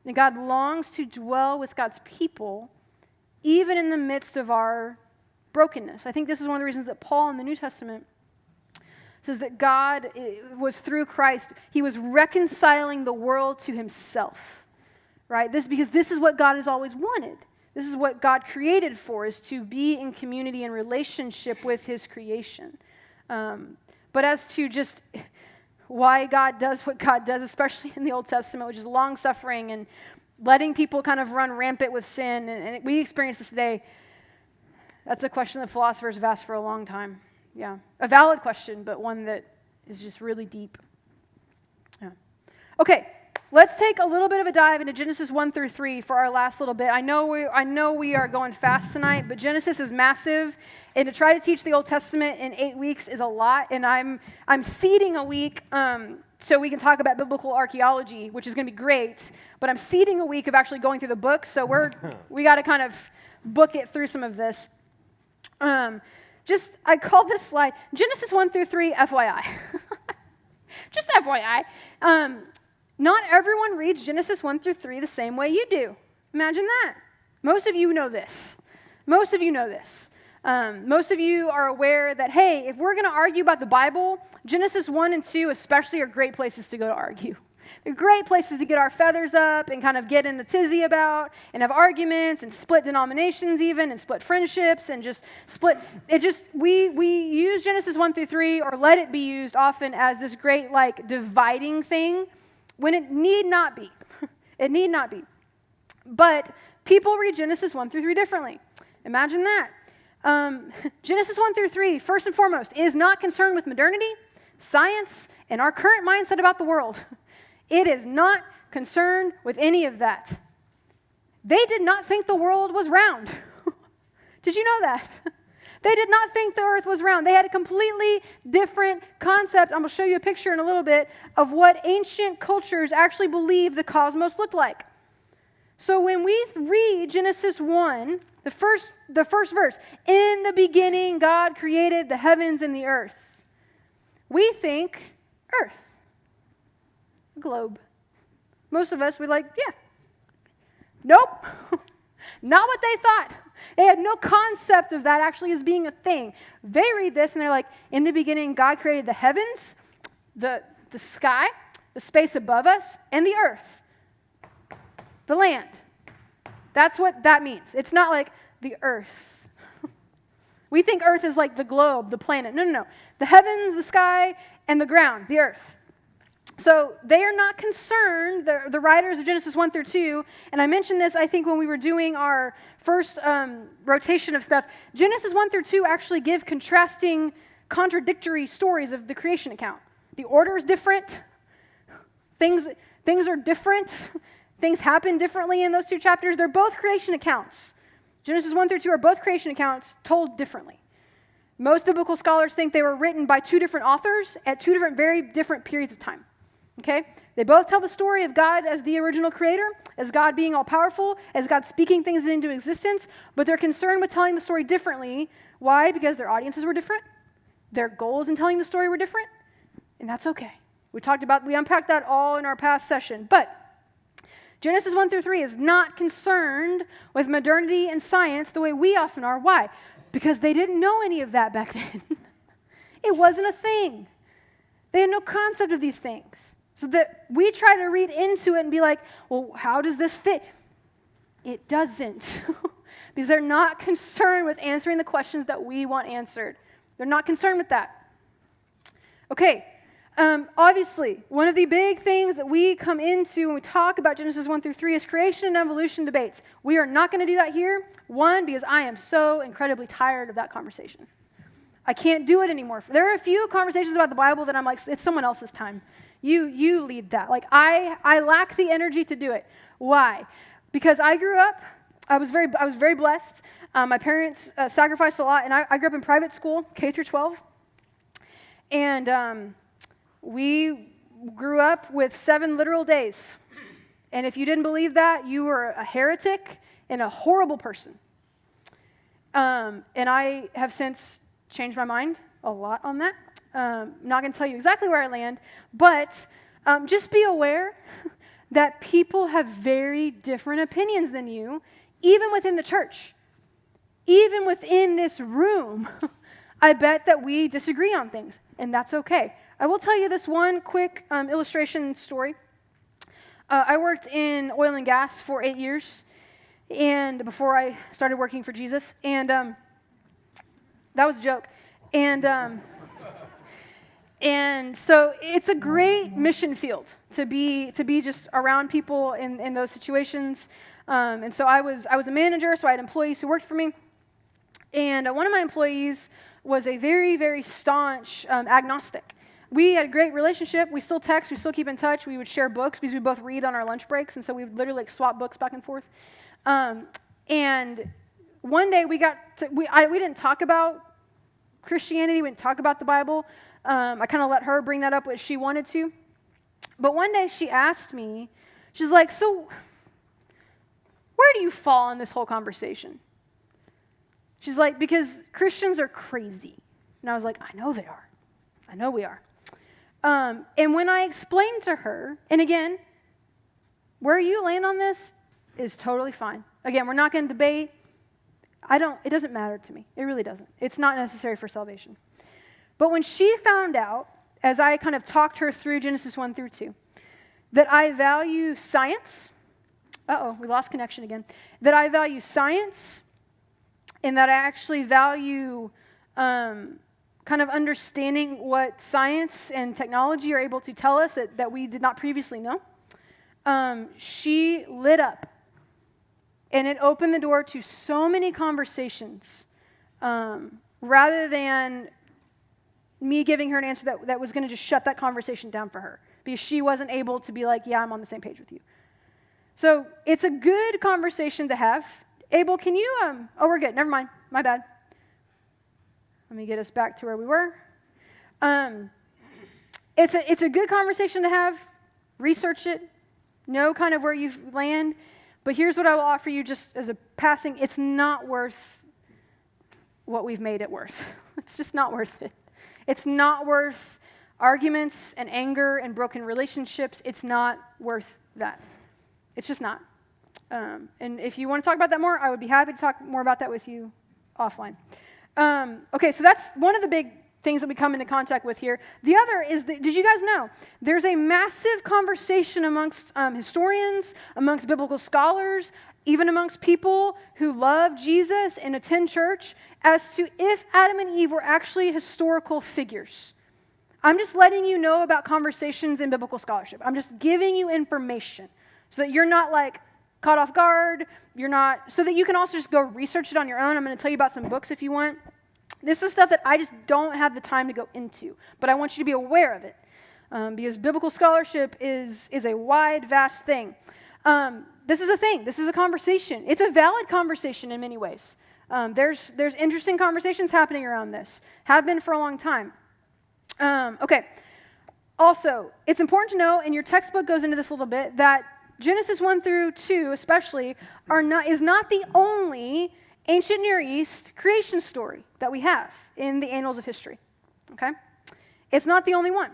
And God longs to dwell with God's people, even in the midst of our brokenness. I think this is one of the reasons that Paul in the New Testament says that God was through Christ, he was reconciling the world to himself, right? Because this is what God has always wanted. This is what God created for, is to be in community and relationship with his creation. But as to just why God does what God does, especially in the Old Testament, which is long-suffering and letting people kind of run rampant with sin, and we experience this today. That's a question that philosophers have asked for a long time. Yeah, a valid question, but one that is just really deep. Yeah. Okay, let's take a little bit of a dive into Genesis 1 through 3 for our last little bit. I know we are going fast tonight, but Genesis is massive, and to try to teach the Old Testament in 8 weeks is a lot, and I'm seeding a week so we can talk about biblical archaeology, which is going to be great, but I'm seeding a week of actually going through the book, so we got to kind of book it through some of this. I called this slide Genesis 1 through 3 FYI. Just FYI. Not everyone reads Genesis 1 through 3 the same way you do. Imagine that. Most of you know this. Most of you are aware that, hey, if we're going to argue about the Bible, Genesis 1 and 2 especially are great places to go to argue. They're great places to get our feathers up and kind of get in the tizzy about and have arguments and split denominations even and split friendships and just split. We use Genesis 1 through 3 or let it be used often as this great like dividing thing when it need not be. It need not be. But people read Genesis 1 through 3 differently. Imagine that. Genesis 1 through 3, first and foremost, is not concerned with modernity, science, and our current mindset about the world. It is not concerned with any of that. They did not think the world was round. Did you know that? They did not think the earth was round. They had a completely different concept. I'm going to show you a picture in a little bit of what ancient cultures actually believed the cosmos looked like. So when we read Genesis 1, the first verse, in the beginning God created the heavens and the earth, we think earth. Globe. Most of us, we're like, yeah. Nope. Not what they thought. They had no concept of that actually as being a thing. They read this and they're like, in the beginning, God created the heavens, the sky, the space above us, and the earth. The land. That's what that means. It's not like the earth. We think earth is like the globe, the planet. No. The heavens, the sky, and the ground, the earth. So they are not concerned, the writers of Genesis 1 through 2, and I mentioned this, I think, when we were doing our first rotation of stuff. Genesis 1 through 2 actually give contrasting, contradictory stories of the creation account. The order is different. Things are different. Things happen differently in those two chapters. They're both creation accounts. Genesis 1 through 2 are both creation accounts told differently. Most biblical scholars think they were written by two different authors at two very different periods of time. Okay? They both tell the story of God as the original creator, as God being all-powerful, as God speaking things into existence, but they're concerned with telling the story differently. Why? Because their audiences were different. Their goals in telling the story were different, and that's okay. We unpacked that all in our past session, but Genesis 1 through 3 is not concerned with modernity and science the way we often are. Why? Because they didn't know any of that back then. It wasn't a thing. They had no concept of these things. So that we try to read into it and be like, well, how does this fit? It doesn't. Because they're not concerned with answering the questions that we want answered. They're not concerned with that. Okay, obviously, one of the big things that we come into when we talk about Genesis 1 through 3 is creation and evolution debates. We are not going to do that here. One, because I am so incredibly tired of that conversation. I can't do it anymore. There are a few conversations about the Bible that I'm like, it's someone else's time. You lead that. Like, I lack the energy to do it. Why? Because I grew up, I was very blessed. My parents sacrificed a lot, and I grew up in private school, K through 12. And we grew up with 7 literal days. And if you didn't believe that, you were a heretic and a horrible person. And I have since changed my mind a lot on that. I'm not going to tell you exactly where I land, but just be aware that people have very different opinions than you, even within the church. Even within this room, I bet that we disagree on things, and that's okay. I will tell you this one quick illustration story. I worked in oil and gas for 8 years, and before I started working for Jesus, and that was a joke. And And so it's a great mission field to be just around people in those situations. And so I was a manager, so I had employees who worked for me. And one of my employees was a very, very staunch agnostic. We had a great relationship. We still text. We still keep in touch. We would share books because we both read on our lunch breaks, and so we would literally like swap books back and forth. And one day we didn't talk about Christianity. We didn't talk about the Bible. I kind of let her bring that up as she wanted to. But one day she asked me, she's like, so where do you fall in this whole conversation? She's like, because Christians are crazy. And I was like, I know they are. I know we are. And when I explained to her, and again, where you land on this is totally fine. Again, we're not going to debate. It doesn't matter to me. It really doesn't. It's not necessary for salvation. But when she found out, as I kind of talked her through Genesis 1 through 2, that I value science, we lost connection again, that I value science, and that I actually value kind of understanding what science and technology are able to tell us that we did not previously know, she lit up. And it opened the door to so many conversations, rather than me giving her an answer that was going to just shut that conversation down for her, because she wasn't able to be like, yeah, I'm on the same page with you. So it's a good conversation to have. Abel, can you, we're good. Never mind. My bad. Let me get us back to where we were. It's a good conversation to have. Research it. Know kind of where you land. But here's what I will offer you just as a passing. It's not worth what we've made it worth. It's just not worth it. It's not worth arguments and anger and broken relationships. It's not worth that. It's just not. And if you want to talk about that more, I would be happy to talk more about that with you offline. Okay, so that's one of the big things that we come into contact with here. The other is, did you guys know, there's a massive conversation amongst historians, amongst biblical scholars, even amongst people who love Jesus and attend church, as to if Adam and Eve were actually historical figures. I'm just letting you know about conversations in biblical scholarship. I'm just giving you information so that you're not like caught off guard, so that you can also just go research it on your own. I'm going to tell you about some books if you want. This is stuff that I just don't have the time to go into, but I want you to be aware of it, because biblical scholarship is a wide, vast thing. This is a thing. This is a conversation. It's a valid conversation in many ways. There's interesting conversations happening around this. Have been for a long time. Okay. Also, it's important to know, and your textbook goes into this a little bit, that Genesis 1 through 2 especially is not the only ancient Near East creation story that we have in the annals of history. Okay? It's not the only one.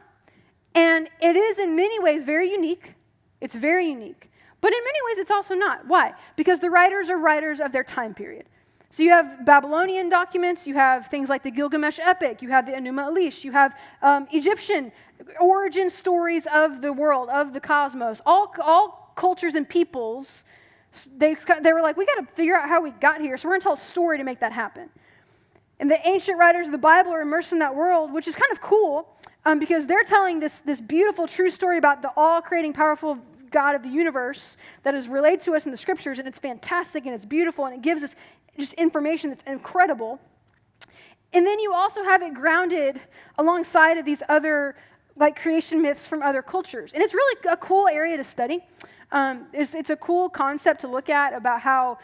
And it is in many ways very unique. It's very unique. But in many ways it's also not. Why? Because the writers are writers of their time period. So you have Babylonian documents, you have things like the Gilgamesh epic, you have the Enuma Elish, you have Egyptian origin stories of the world, of the cosmos. All cultures and peoples, they were like, we got to figure out how we got here, so we're going to tell a story to make that happen. And the ancient writers of the Bible are immersed in that world, which is kind of cool, because they're telling this beautiful, true story about the all-creating, powerful God of the universe that is relayed to us in the scriptures, and it's fantastic, and it's beautiful, and it gives us just information that's incredible. And then you also have it grounded alongside of these other like creation myths from other cultures. And it's really a cool area to study. It's a cool concept to look at about how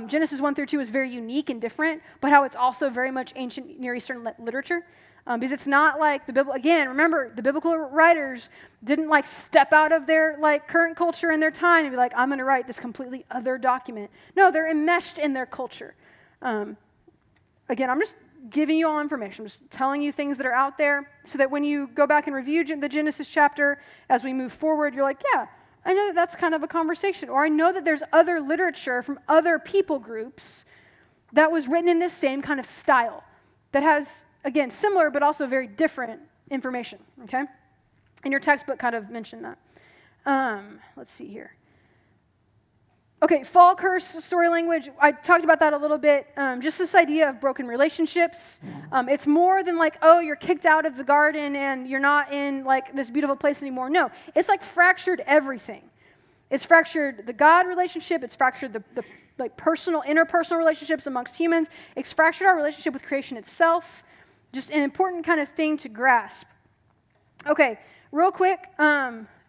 Genesis 1 through 2 is very unique and different, but how it's also very much ancient Near Eastern literature. Because it's not like the Bible, again, remember, the biblical writers didn't like step out of their like current culture and their time and be like, I'm going to write this completely other document. No, they're enmeshed in their culture. Again, I'm just giving you all information. I'm just telling you things that are out there so that when you go back and review the Genesis chapter as we move forward, you're like, yeah, I know that that's kind of a conversation. Or I know that there's other literature from other people groups that was written in this same kind of style that has, again, similar but also very different information, okay? And your textbook kind of mentioned that. Let's see here. Okay, fall curse story language. I talked about that a little bit. Just this idea of broken relationships. It's more than like, oh, you're kicked out of the garden and you're not in like this beautiful place anymore. No, it's like fractured everything. It's fractured the God relationship. It's fractured the like personal, interpersonal relationships amongst humans. It's fractured our relationship with creation itself. Just an important kind of thing to grasp. Okay, real quick.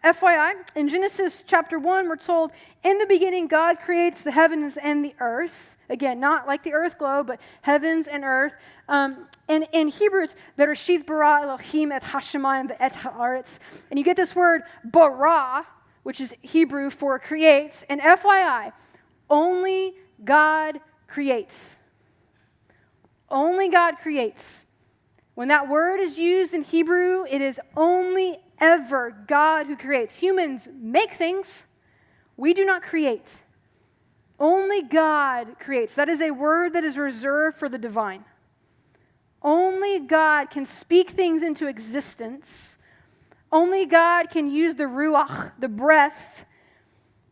FYI, in Genesis chapter 1, we're told, in the beginning, God creates the heavens and the earth. Again, not like the earth globe, but heavens and earth. And in Hebrew, it's Bereshith bara Elohim et hashemayim ve'et haaretz. And you get this word bara, which is Hebrew for creates. And FYI, only God creates. Only God creates. When that word is used in Hebrew, it is only ever God who creates. Humans make things. We do not create. Only God creates. That is a word that is reserved for the divine. Only God can speak things into existence. Only God can use the ruach, the breath,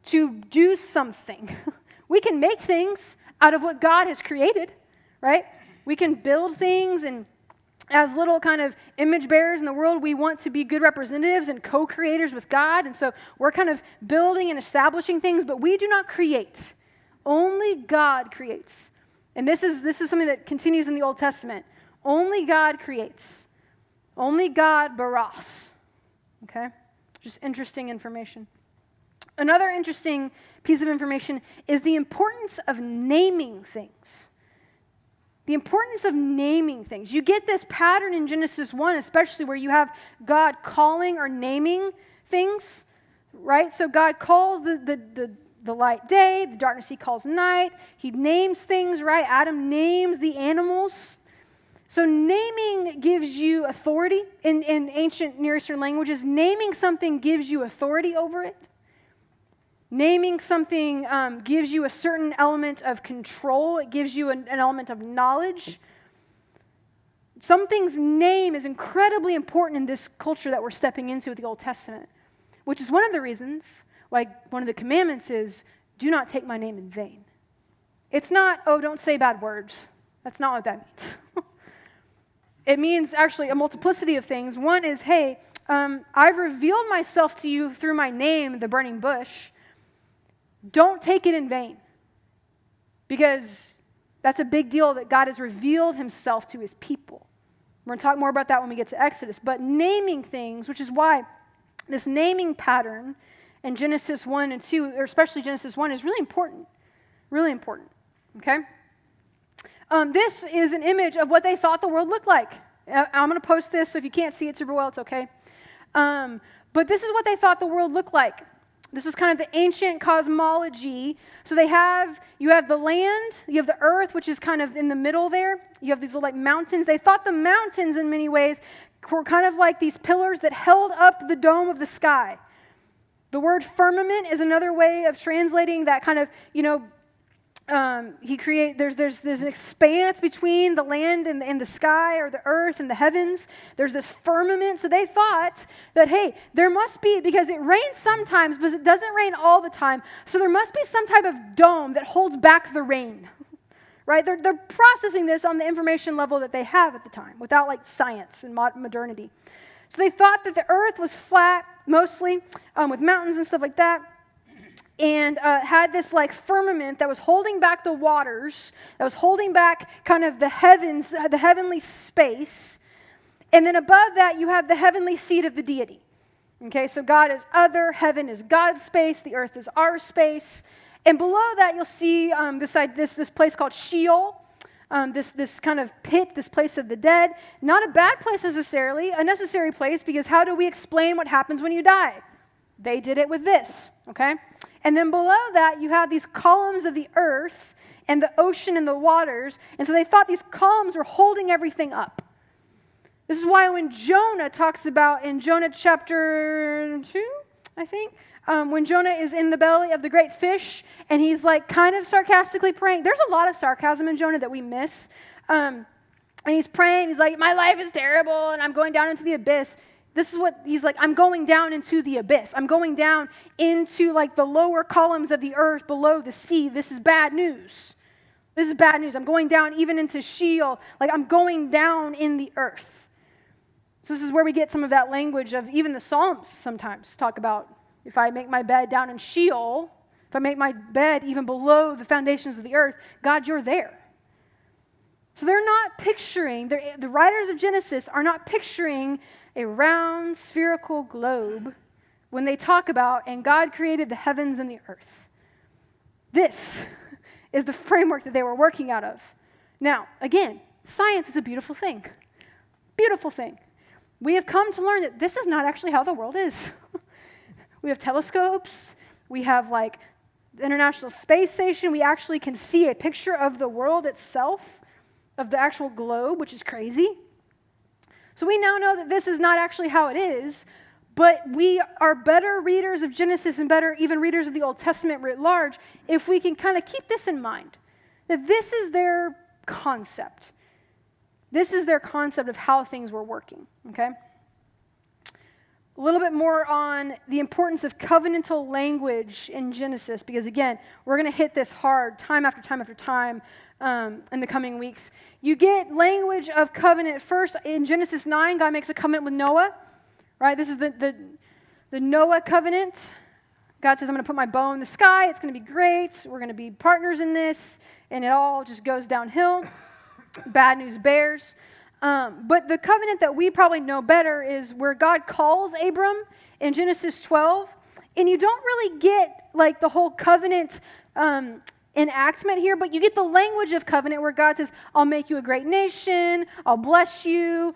to do something. We can make things out of what God has created, right? We can build things, and as little kind of image bearers in the world, we want to be good representatives and co-creators with God. And so we're kind of building and establishing things, but we do not create. Only God creates. And this is something that continues in the Old Testament. Only God creates. Only God baras. Okay? Just interesting information. Another interesting piece of information is the importance of naming things. The importance of naming things. You get this pattern in Genesis 1, especially where you have God calling or naming things, right? So God calls the light day, the darkness he calls night. He names things, right? Adam names the animals. So naming gives you authority. In ancient Near Eastern languages, naming something gives you authority over it. Naming something gives you a certain element of control. It gives you an element of knowledge. Something's name is incredibly important in this culture that we're stepping into with the Old Testament, which is one of the reasons why one of the commandments is, do not take my name in vain. It's not, oh, don't say bad words. That's not what that means. It means actually a multiplicity of things. One is, hey, I've revealed myself to you through my name, the burning bush. Don't take it in vain, because that's a big deal that God has revealed himself to his people. We're going to talk more about that when we get to Exodus. But naming things, which is why this naming pattern in Genesis 1 and 2, or especially Genesis 1, is really important. Really important, okay? This is an image of what they thought the world looked like. I'm going to post this, so if you can't see it super well, it's okay. But this is what they thought the world looked like. This was kind of the ancient cosmology. So you have the land, you have the earth, which is kind of in the middle there. You have these little like mountains. They thought the mountains in many ways were kind of like these pillars that held up the dome of the sky. The word firmament is another way of translating that kind of, there's an expanse between the land and the sky, or the earth and the heavens. There's this firmament. So they thought that, hey, there must be, because it rains sometimes, but it doesn't rain all the time. So there must be some type of dome that holds back the rain, right? They're processing this on the information level that they have at the time, without like science and modernity. So they thought that the earth was flat, mostly, with mountains and stuff like that. And had this like firmament that was holding back the waters, that was holding back kind of the heavens, the heavenly space. And then above that, you have the heavenly seat of the deity. Okay, so God is other, heaven is God's space, the earth is our space. And below that, you'll see this place called Sheol, this kind of pit, this place of the dead. Not a bad place necessarily, a necessary place, because how do we explain what happens when you die? They did it with this, okay? And then below that, you have these columns of the earth and the ocean and the waters. And so they thought these columns were holding everything up. This is why when Jonah talks about, in Jonah chapter 2, I think, when Jonah is in the belly of the great fish, and he's like kind of sarcastically praying. There's a lot of sarcasm in Jonah that we miss. And he's praying, he's like, my life is terrible, and I'm going down into the abyss. This is what he's like, I'm going down into the abyss. I'm going down into like the lower columns of the earth below the sea. This is bad news. This is bad news. I'm going down even into Sheol. Like I'm going down in the earth. So this is where we get some of that language of even the Psalms sometimes talk about, if I make my bed down in Sheol, if I make my bed even below the foundations of the earth, God, you're there. So they're not picturing, the writers of Genesis are not picturing a round spherical globe when they talk about, and God created the heavens and the earth. This is the framework that they were working out of. Now, again, science is a beautiful thing. Beautiful thing. We have come to learn that this is not actually how the world is. We have telescopes. We have like the International Space Station. We actually can see a picture of the world itself, of the actual globe, which is crazy. So we now know that this is not actually how it is, but we are better readers of Genesis and better even readers of the Old Testament writ large if we can kind of keep this in mind, that this is their concept. This is their concept of how things were working, okay? A little bit more on the importance of covenantal language in Genesis, because again, we're going to hit this hard time after time after time in the coming weeks. You get language of covenant first in Genesis 9. God makes a covenant with Noah, right? This is the Noah covenant. God says, I'm going to put my bow in the sky. It's going to be great. We're going to be partners in this. And it all just goes downhill. Bad news bears. But the covenant that we probably know better is where God calls Abram in Genesis 12. And you don't really get like the whole covenant enactment here, but you get the language of covenant where God says, I'll make you a great nation, I'll bless you,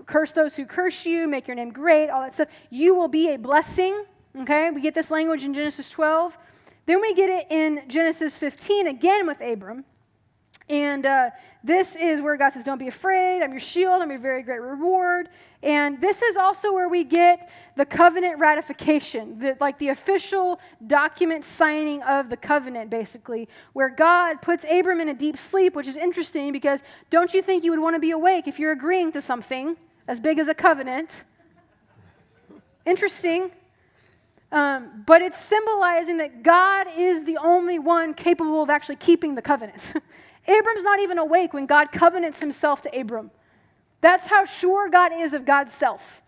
curse those who curse you, make your name great, all that stuff. You will be a blessing, okay? We get this language in Genesis 12. Then we get it in Genesis 15 again with Abram. And this is where God says, don't be afraid, I'm your shield, I'm your very great reward. And this is also where we get the covenant ratification, the official document signing of the covenant, basically, where God puts Abram in a deep sleep, which is interesting because don't you think you would want to be awake if you're agreeing to something as big as a covenant? Interesting. But it's symbolizing that God is the only one capable of actually keeping the covenants. Abram's not even awake when God covenants himself to Abram. That's how sure God is of God's self.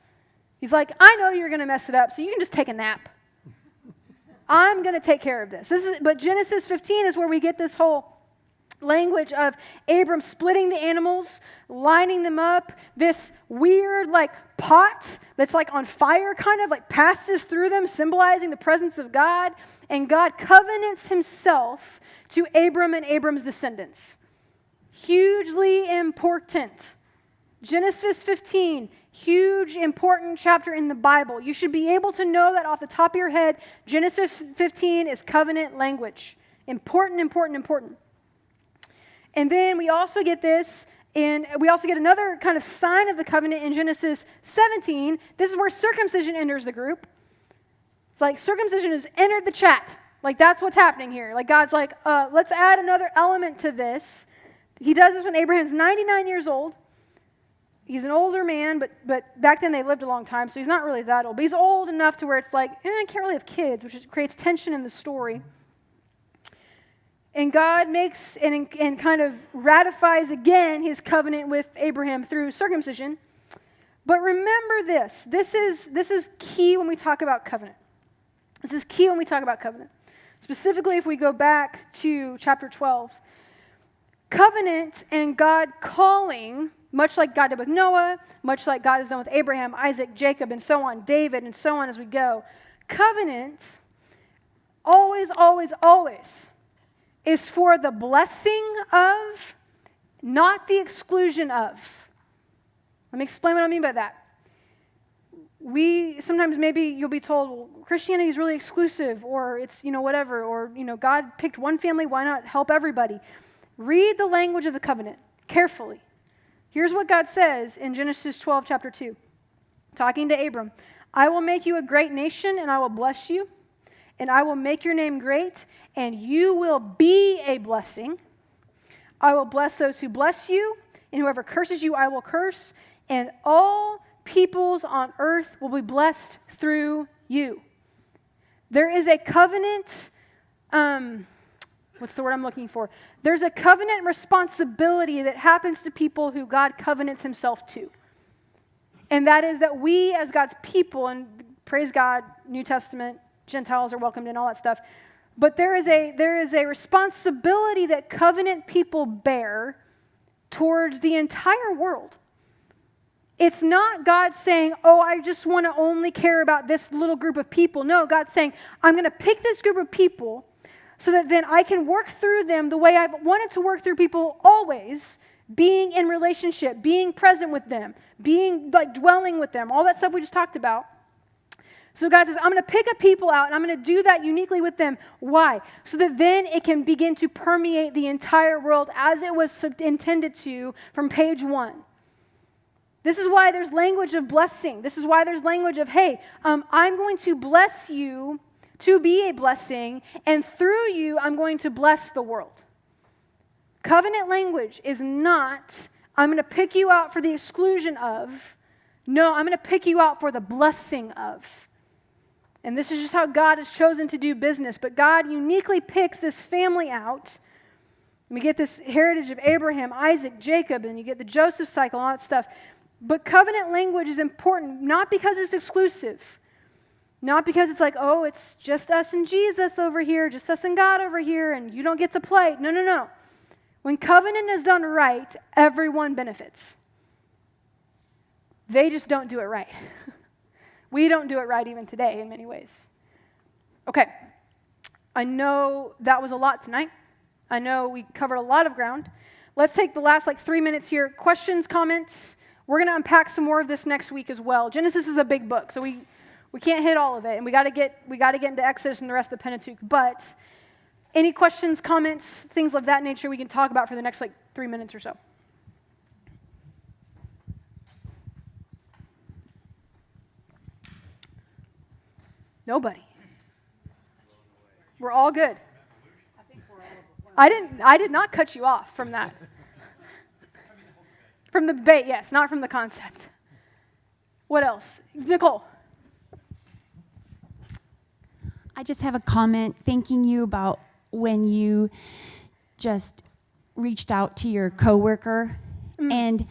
He's like, I know you're going to mess it up, so you can just take a nap. I'm going to take care of this. But Genesis 15 is where we get this whole language of Abram splitting the animals, lining them up, this weird like pot that's like on fire kind of like passes through them, symbolizing the presence of God, and God covenants himself to Abram and Abram's descendants. Hugely important. Genesis 15, huge, important chapter in the Bible. You should be able to know that off the top of your head. Genesis 15 is covenant language. Important, important, important. And then we also get this, and we also get another kind of sign of the covenant in Genesis 17. This is where circumcision enters the group. It's like circumcision has entered the chat. Like that's what's happening here. Like God's like, let's add another element to this. He does this when Abraham's 99 years old. He's an older man, but back then they lived a long time, so he's not really that old. But he's old enough to where it's like, I can't really have kids, which creates tension in the story. And God makes and kind of ratifies again his covenant with Abraham through circumcision. But remember this. This is key when we talk about covenant. This is key when we talk about covenant. Specifically, if we go back to chapter 12. Covenant and God calling, much like God did with Noah, much like God has done with Abraham, Isaac, Jacob, and so on, David, and so on as we go. Covenant always, always, always is for the blessing of, not the exclusion of. Let me explain what I mean by that. Sometimes maybe you'll be told, well, Christianity is really exclusive, or it's, whatever, or, God picked one family, why not help everybody? Read the language of the covenant carefully. Here's what God says in Genesis 12, chapter 2, talking to Abram. I will make you a great nation, and I will bless you, and I will make your name great, and you will be a blessing. I will bless those who bless you, and whoever curses you, I will curse, and all peoples on earth will be blessed through you. There is a covenant, what's the word I'm looking for? There's a covenant responsibility that happens to people who God covenants himself to. And that is that we as God's people, and praise God, New Testament, Gentiles are welcomed and all that stuff, but there is a responsibility that covenant people bear towards the entire world. It's not God saying, oh, I just want to only care about this little group of people. No, God's saying, I'm going to pick this group of people so that then I can work through them the way I've wanted to work through people always, being in relationship, being present with them, being like dwelling with them, all that stuff we just talked about. So God says, I'm going to pick a people out, and I'm going to do that uniquely with them. Why? So that then it can begin to permeate the entire world as it was intended to from page 1. This is why there's language of blessing. This is why there's language of, hey, I'm going to bless you to be a blessing, and through you, I'm going to bless the world. Covenant language is not, I'm going to pick you out for the exclusion of. No, I'm going to pick you out for the blessing of. And this is just how God has chosen to do business. But God uniquely picks this family out. And we get this heritage of Abraham, Isaac, Jacob, and you get the Joseph cycle and all that stuff. But covenant language is important, not because it's exclusive. Not because it's like, oh, it's just us and Jesus over here, just us and God over here, and you don't get to play. No, no, no. When covenant is done right, everyone benefits. They just don't do it right. We don't do it right even today in many ways. Okay, I know that was a lot tonight. I know we covered a lot of ground. Let's take the last 3 minutes here. Questions, comments? We're going to unpack some more of this next week as well. Genesis is a big book, so we can't hit all of it, and we got to get into Exodus and the rest of the Pentateuch. But any questions, comments, things of that nature we can talk about for the next 3 minutes or so. Nobody. We're all good. I did not cut you off from that. From the debate, yes, not from the concept. What else? Nicole. I just have a comment thanking you about when you just reached out to your coworker and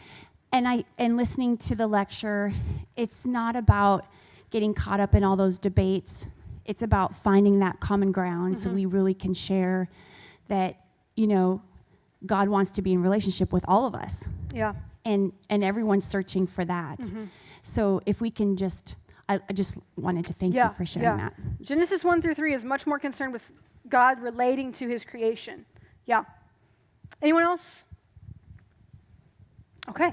listening to the lecture. It's not about getting caught up in all those debates. It's about finding that common ground so we really can share that, God wants to be in relationship with all of us. Yeah. And everyone's searching for that. So if we can I just wanted to thank you for sharing that. Genesis 1-3 is much more concerned with God relating to his creation. Yeah. Anyone else? Okay.